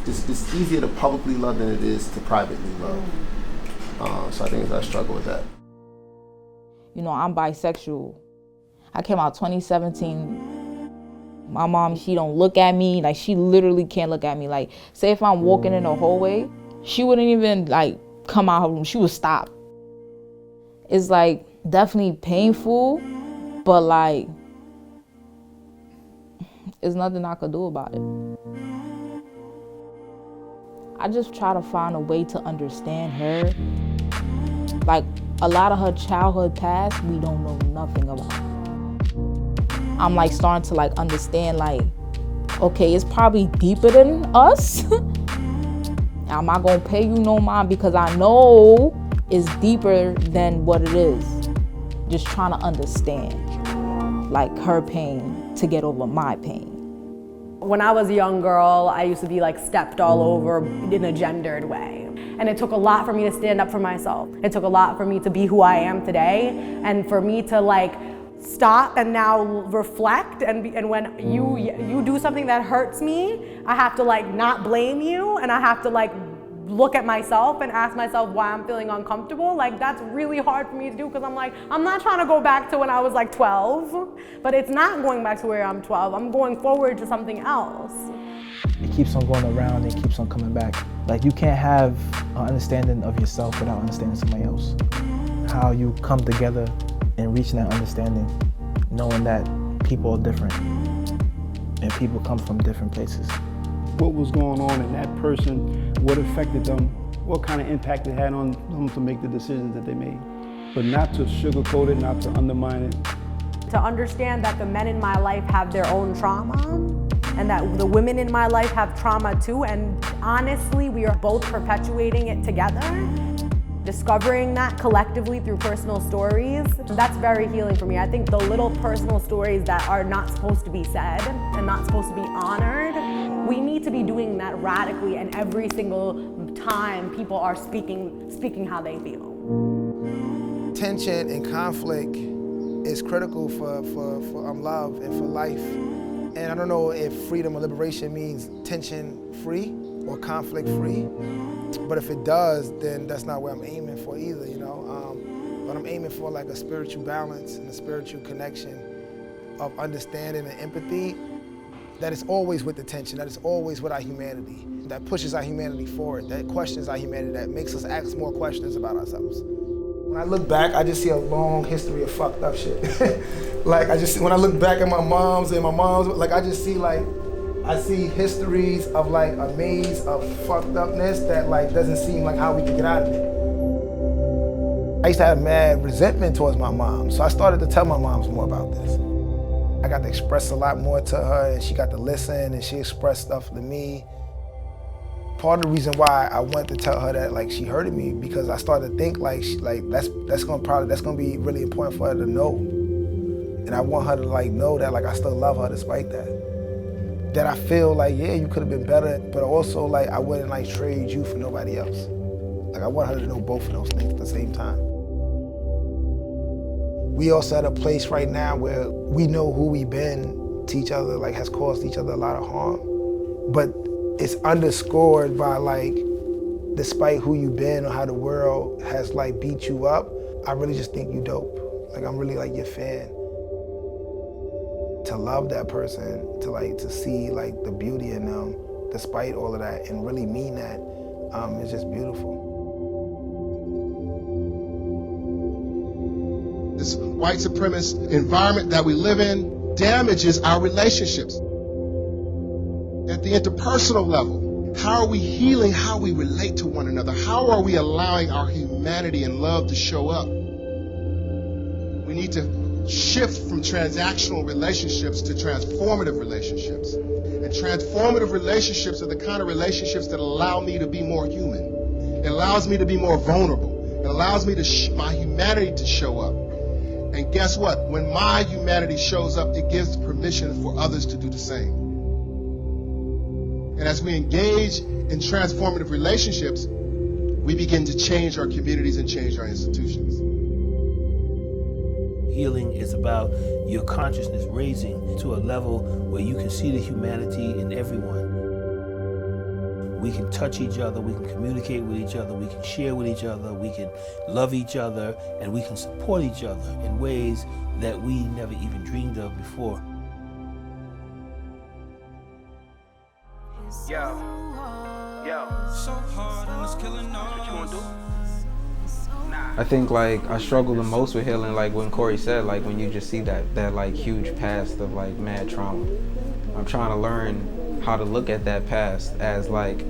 It's easier to publicly love than it is to privately love. So I think I struggle with that. You know, I'm bisexual. I came out 2017. My mom, she don't look at me, like she literally can't look at me. Like, say if I'm walking in a hallway, she wouldn't even like come out her room, she would stop. It's like definitely painful, but like, there's nothing I could do about it. I just try to find a way to understand her. Like, a lot of her childhood past, we don't know nothing about. I'm like starting to like understand like, okay, it's probably deeper than us. I'm not gonna pay you no mind because I know it's deeper than what it is. Just trying to understand like her pain to get over my pain. When I was a young girl, I used to be like stepped all over in a gendered way. And it took a lot for me to stand up for myself. It took a lot for me to be who I am today, and for me to like stop and now reflect, and when you do something that hurts me, I have to like not blame you, and I have to like look at myself and ask myself why I'm feeling uncomfortable. Like, that's really hard for me to do because I'm like, I'm not trying to go back to when I was like 12, but it's not going back to where I'm 12. I'm going forward to something else. It keeps on going around and keeps on coming back. Like, you can't have an understanding of yourself without understanding somebody else. How you come together and reach that understanding, knowing that people are different and people come from different places. What was going on in that person, what affected them, what kind of impact it had on them to make the decisions that they made. But not to sugarcoat it, not to undermine it. To understand that the men in my life have their own trauma, and that the women in my life have trauma too, and honestly, we are both perpetuating it together. Discovering that collectively through personal stories, that's very healing for me. I think the little personal stories that are not supposed to be said and not supposed to be honored, we need to be doing that radically, and every single time people are speaking how they feel. Tension and conflict is critical for love and for life. And I don't know if freedom or liberation means tension-free or conflict-free, but if it does, then that's not where I'm aiming for either, you know? But I'm aiming for like a spiritual balance and a spiritual connection of understanding and empathy that is always with the tension, that is always with our humanity, that pushes our humanity forward, that questions our humanity, that makes us ask more questions about ourselves. When I look back, I just see a long history of fucked up shit. Like, when I look back at my mom's, like, I just see like, I see histories of like a maze of fucked upness that like doesn't seem like how we can get out of it. I used to have mad resentment towards my mom, so I started to tell my moms more about this. I got to express a lot more to her, and she got to listen, and she expressed stuff to me. Part of the reason why I went to tell her that like she hurted me, because I started to think like that's gonna be really important for her to know. And I want her to like know that like I still love her despite that. That I feel like, yeah, you could have been better, but also like I wouldn't like trade you for nobody else. Like I want her to know both of those things at the same time. We also at a place right now where we know who we've been to each other, like has caused each other a lot of harm. But it's underscored by like, despite who you've been or how the world has like beat you up, I really just think you dope. Like I'm really like your fan. To love that person, to see like the beauty in them, despite all of that, and really mean that, it's just beautiful. This white supremacist environment that we live in damages our relationships. At the interpersonal level, how are we healing how we relate to one another? How are we allowing our humanity and love to show up? We need to shift from transactional relationships to transformative relationships. And transformative relationships are the kind of relationships that allow me to be more human. It allows me to be more vulnerable. It allows me to my humanity to show up. And guess what? When my humanity shows up, it gives permission for others to do the same. And as we engage in transformative relationships, we begin to change our communities and change our institutions. Healing is about your consciousness raising to a level where you can see the humanity in everyone. We can touch each other, we can communicate with each other, we can share with each other, we can love each other, and we can support each other in ways that we never even dreamed of before. Yo, so hard and it's killing all. What you gonna do? I think like I struggle the most with healing, like when Corey said, like when you just see that like huge past of like mad trauma. I'm trying to learn how to look at that past as like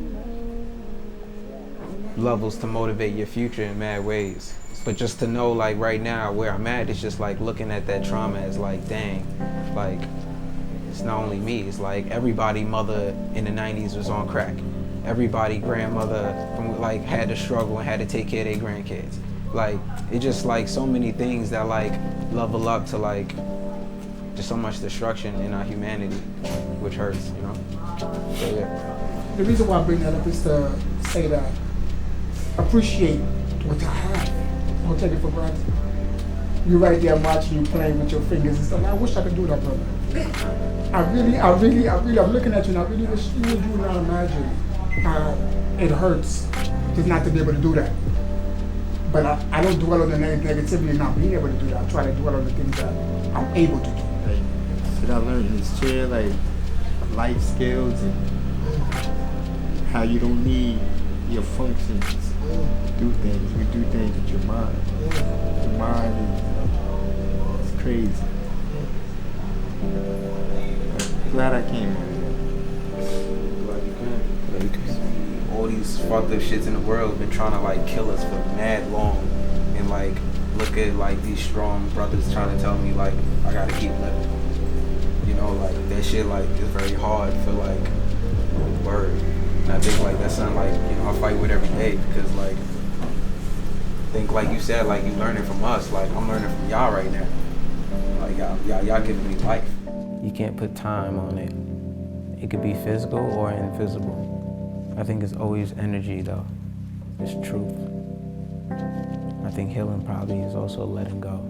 levels to motivate your future in mad ways. But just to know like right now where I'm at, it's just like looking at that trauma as like, dang, like it's not only me, it's like everybody mother in the 90s was on crack. Everybody grandmother like had to struggle and had to take care of their grandkids. Like it's just like so many things that like level up to like just so much destruction in our humanity, which hurts, you know? So yeah. The reason why I bring that up is to say that appreciate what I have. Don't take it for granted. You're right there watching you playing with your fingers and stuff. I wish I could do that, brother. I'm looking at you and I really wish you would not imagine how it hurts just not to be able to do that. But I don't dwell on the negativity of not being able to do that. I try to dwell on the things that I'm able to do. Like, what I learned in this chair, like life skills and how you don't need your functions to do things. You do things with your mind. Your mind is crazy. I'm glad I came. Glad you came. Because all these fucked up shits in the world have been trying to like kill us for mad long, and like look at like these strong brothers trying to tell me like I gotta keep living. You know, like that shit like is very hard for like word. And I think like that's something like, you know, I fight with every day because like I think like you said, like you learning from us, like I'm learning from y'all right now. Like y'all giving me life. You can't put time on it. It could be physical or invisible. I think it's always energy though. It's truth. I think healing probably is also letting go.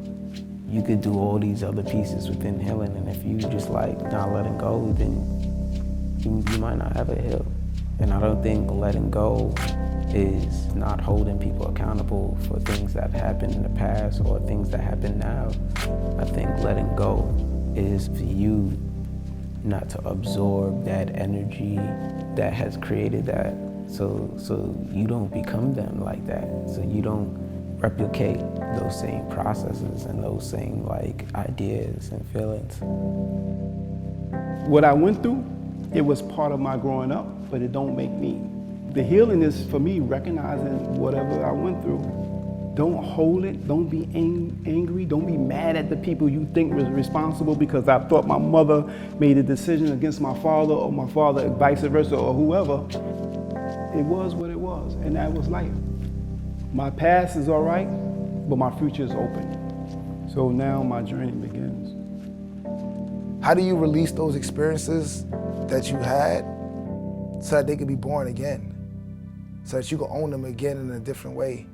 You could do all these other pieces within healing, and if you just like not letting go, then you might not ever heal. And I don't think letting go is not holding people accountable for things that happened in the past or things that happen now. I think letting go is for you not to absorb that energy that has created that, so you don't become them like that, so you don't replicate those same processes and those same like ideas and feelings. What I went through, it was part of my growing up, but it don't make me. The healing is for me recognizing whatever I went through. Don't hold it, don't be angry, don't be mad at the people you think was responsible because I thought my mother made a decision against my father or my father vice versa or whoever. it was what it was, and that was life. My past is all right, but my future is open. So now my journey begins. How do you release those experiences that you had so that they could be born again? So that you can own them again in a different way?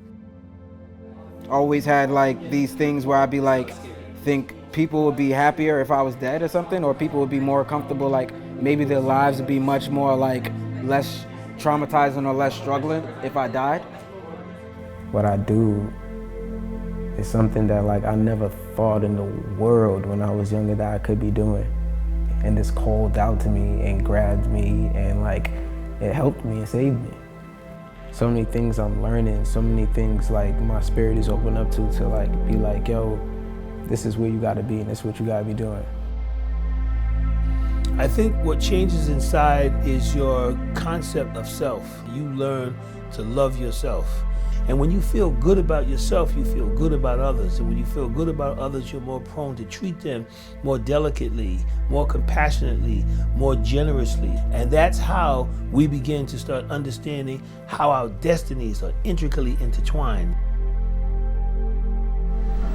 Always had like these things where I'd be like, think people would be happier if I was dead or something, or people would be more comfortable, like maybe their lives would be much more like less traumatizing or less struggling if I died. What I do is something that like I never thought in the world when I was younger that I could be doing. And this called out to me and grabbed me and like it helped me and saved me. So many things I'm learning, so many things like my spirit is open up to like be like, yo, this is where you gotta be and this is what you gotta be doing. I think what changes inside is your concept of self. You learn to love yourself. And when you feel good about yourself, you feel good about others. And when you feel good about others, you're more prone to treat them more delicately, more compassionately, more generously. And that's how we begin to start understanding how our destinies are intricately intertwined.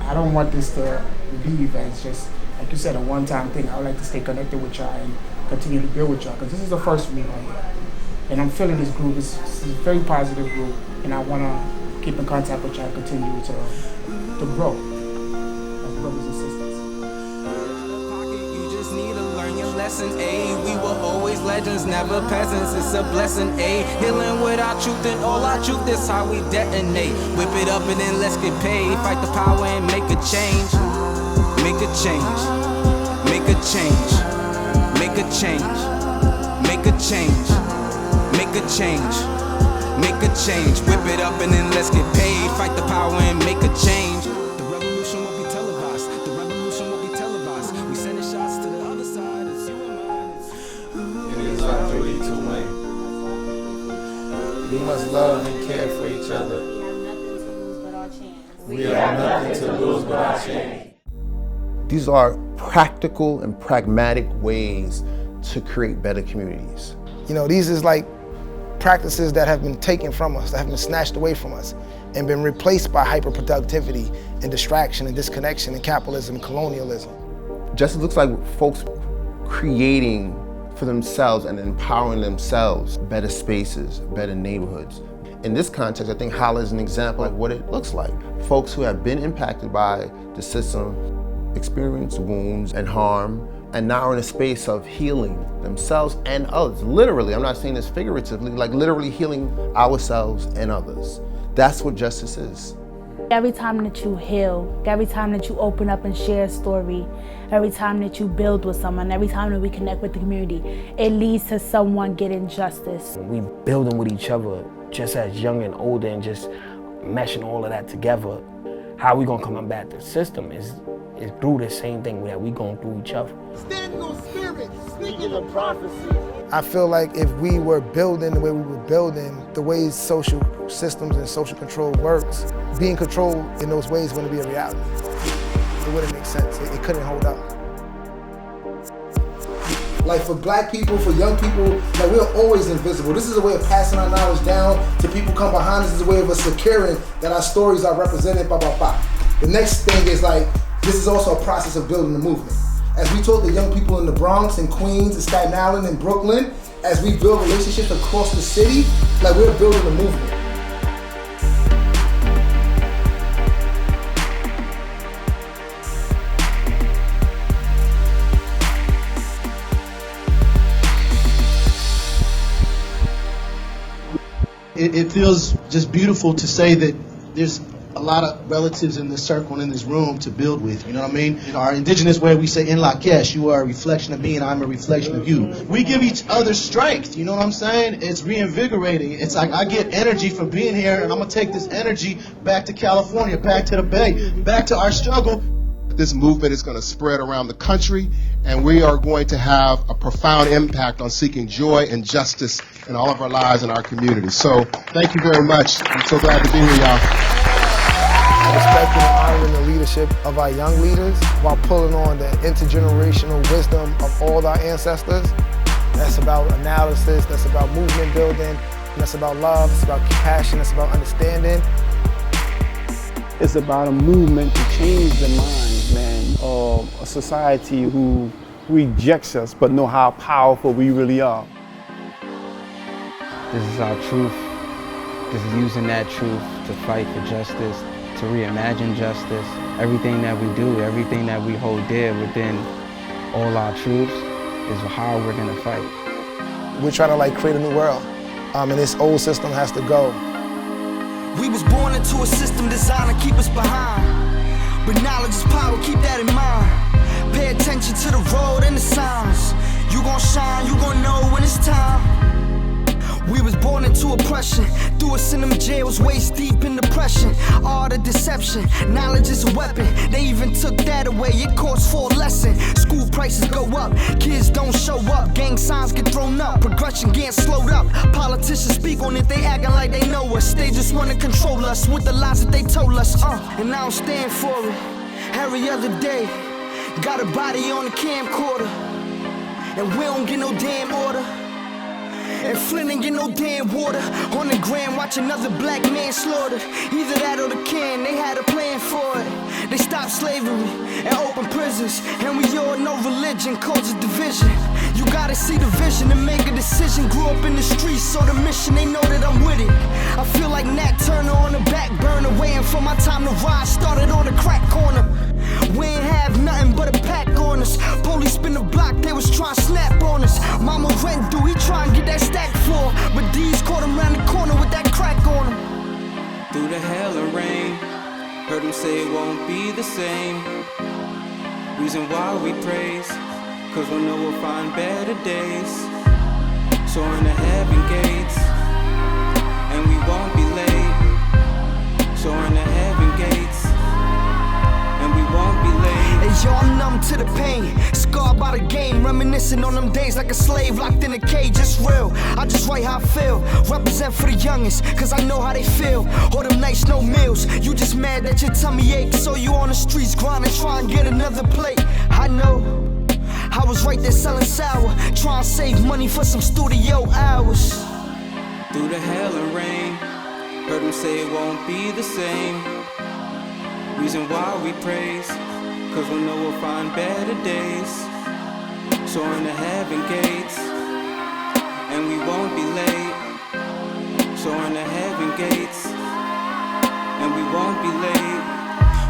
I don't want this to leave as just, like you said, a one-time thing. I would like to stay connected with y'all and continue to build with y'all, because this is the first for me right here. And I'm feeling this group. This is a very positive group, and I want to keep in contact with y'all and continue to grow as brothers and sisters. You just need to learn your lesson, A. We were always legends, never peasants. It's a blessing, A. Healing with our truth and all our truth, that's how we detonate. Whip it up and then let's get paid. Fight the power and make a change. Make a change. Make a change. Make a change. Make a change. Make a change. Make a change. Whip it up and then let's get paid. Fight the power and make a change. The revolution won't be televised. The revolution won't be televised. We sending shots to the other side. It's you and mine. It is our duty to win. We must love and care for each other. We have nothing to lose but our chance. These are practical and pragmatic ways to create better communities. You know, these is like practices that have been taken from us, that have been snatched away from us, and been replaced by hyperproductivity and distraction and disconnection and capitalism and colonialism. Justice looks like folks creating for themselves and empowering themselves better spaces, better neighborhoods. In this context, I think Holla is an example of what it looks like. Folks who have been impacted by the system experience wounds and harm, and now are in a space of healing themselves and others. Literally, I'm not saying this figuratively, like literally healing ourselves and others. That's what justice is. Every time that you heal, every time that you open up and share a story, every time that you build with someone, every time that we connect with the community, it leads to someone getting justice. We building with each other just as young and older and just meshing all of that together. How we gonna combat the system is through the same thing that we going through each other. Standing on spirit, speaking of prophecy. I feel like if we were building the way we were building, the ways social systems and social control works, being controlled in those ways wouldn't be a reality. It wouldn't make sense. It couldn't hold up. Like for black people, for young people, like we're always invisible. This is a way of passing our knowledge down to people come behind us. This is a way of us securing that our stories are represented, blah, blah, blah. The next thing is like, this is also a process of building the movement. As we talk to young people in the Bronx and Queens and Staten Island and Brooklyn, as we build relationships across the city, like we're building a movement. It feels just beautiful to say that there's a lot of relatives in this circle and in this room to build with, you know what I mean? In our indigenous way, we say, in Lakesh, you are a reflection of me and I'm a reflection of you. We give each other strength, you know what I'm saying? It's reinvigorating. It's like I get energy from being here, and I'm going to take this energy back to California, back to the Bay, back to our struggle. This movement is going to spread around the country, and we are going to have a profound impact on seeking joy and justice in all of our lives and our communities. So thank you very much. I'm so glad to be here, y'all. Respecting and honoring the leadership of our young leaders while pulling on the intergenerational wisdom of all our ancestors. That's about analysis, that's about movement building. And that's about love, it's about compassion, it's about understanding. It's about a movement to change the minds, man, of a society who rejects us but know how powerful we really are. This is our truth. This is using that truth to fight for justice, to reimagine justice. Everything that we do, everything that we hold dear within all our truths is how we're gonna fight. We're trying to like create a new world, and this old system has to go. We was born into a system designed to keep us behind, but knowledge is power, keep that in mind. Pay attention to the road and the signs. You gon' shine, you gon' know when it's time. We was born into oppression, threw us in them jails, waist deep in depression. Art of deception, knowledge is a weapon. They even took that away, it costs for a lesson. School prices go up, kids don't show up. Gang signs get thrown up, progression getting slowed up. Politicians speak on it, they acting like they know us. They just wanna control us with the lies that they told us. And I don't stand for it. Every other day, got a body on the camcorder, and we don't get no damn order. And Flint ain't get no damn water. On the gram, watch another black man slaughtered. Either that or the can, they had a plan for it. They stopped slavery and opened prisons, and we all know religion causes division. You gotta see the vision and make a decision. Grew up in the streets, so the mission, they know that I'm with it. I feel like Nat Turner on the back burner, waiting for my time to rise. Started on the crack corner. We ain't have nothing but a pack on us. Police spin the block, they was trying to snap on us. Mama rent due, he try and get that stack floor, but D's caught him round the corner with that crack on him. Through the hell and rain, heard him say it won't be the same. Reason why we praise, cause we know we'll find better days. Soaring the heaven gates, and we won't be late. Soaring the heaven gates, and we won't be late. Hey yo, I'm numb to the pain, scarred by the game, reminiscing on them days like a slave locked in a cage. It's real, I just write how I feel, represent for the youngest, cause I know how they feel. All them nights, no meals, you just mad that your tummy aches, so you on the streets grinding, try and get another plate. I know, I was right there selling sour, trying to save money for some studio hours. Through the hell and rain, heard him say it won't be the same. Reason why we praise, cause we know we'll find better days. Soaring the heaven gates, and we won't be late. Soaring the heaven gates, and we won't be late.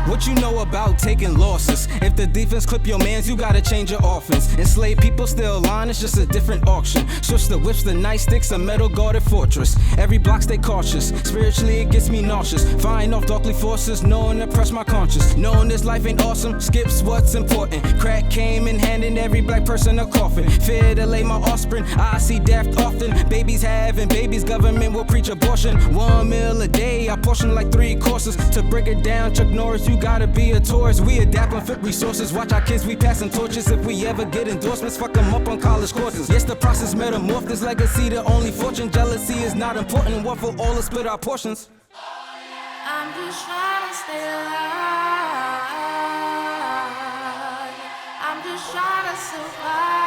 What you know about taking losses? If the defense clip your mans, you gotta change your offense. Enslaved people still line, it's just a different auction. Switch the whips, the nightsticks, a metal guarded fortress. Every block stay cautious, spiritually it gets me nauseous. Fighting off darkly forces, knowing to press my conscience. Knowing this life ain't awesome, skips what's important. Crack came in handing every black person a coffin. Fear to lay my offspring, I see death often. Babies having babies, government will preach abortion. 1 meal a day, I portion like 3 courses. To break it down, Chuck Norris, you gotta be a tourist. We adapt and fit resources. Watch our kids, we passing torches. If we ever get endorsements, fuck them up on college courses. Yes, the process metamorphed this legacy, the only fortune. Jealousy is not important. What for all to split our portions? I'm just trying to stay alive. I'm just trying to survive.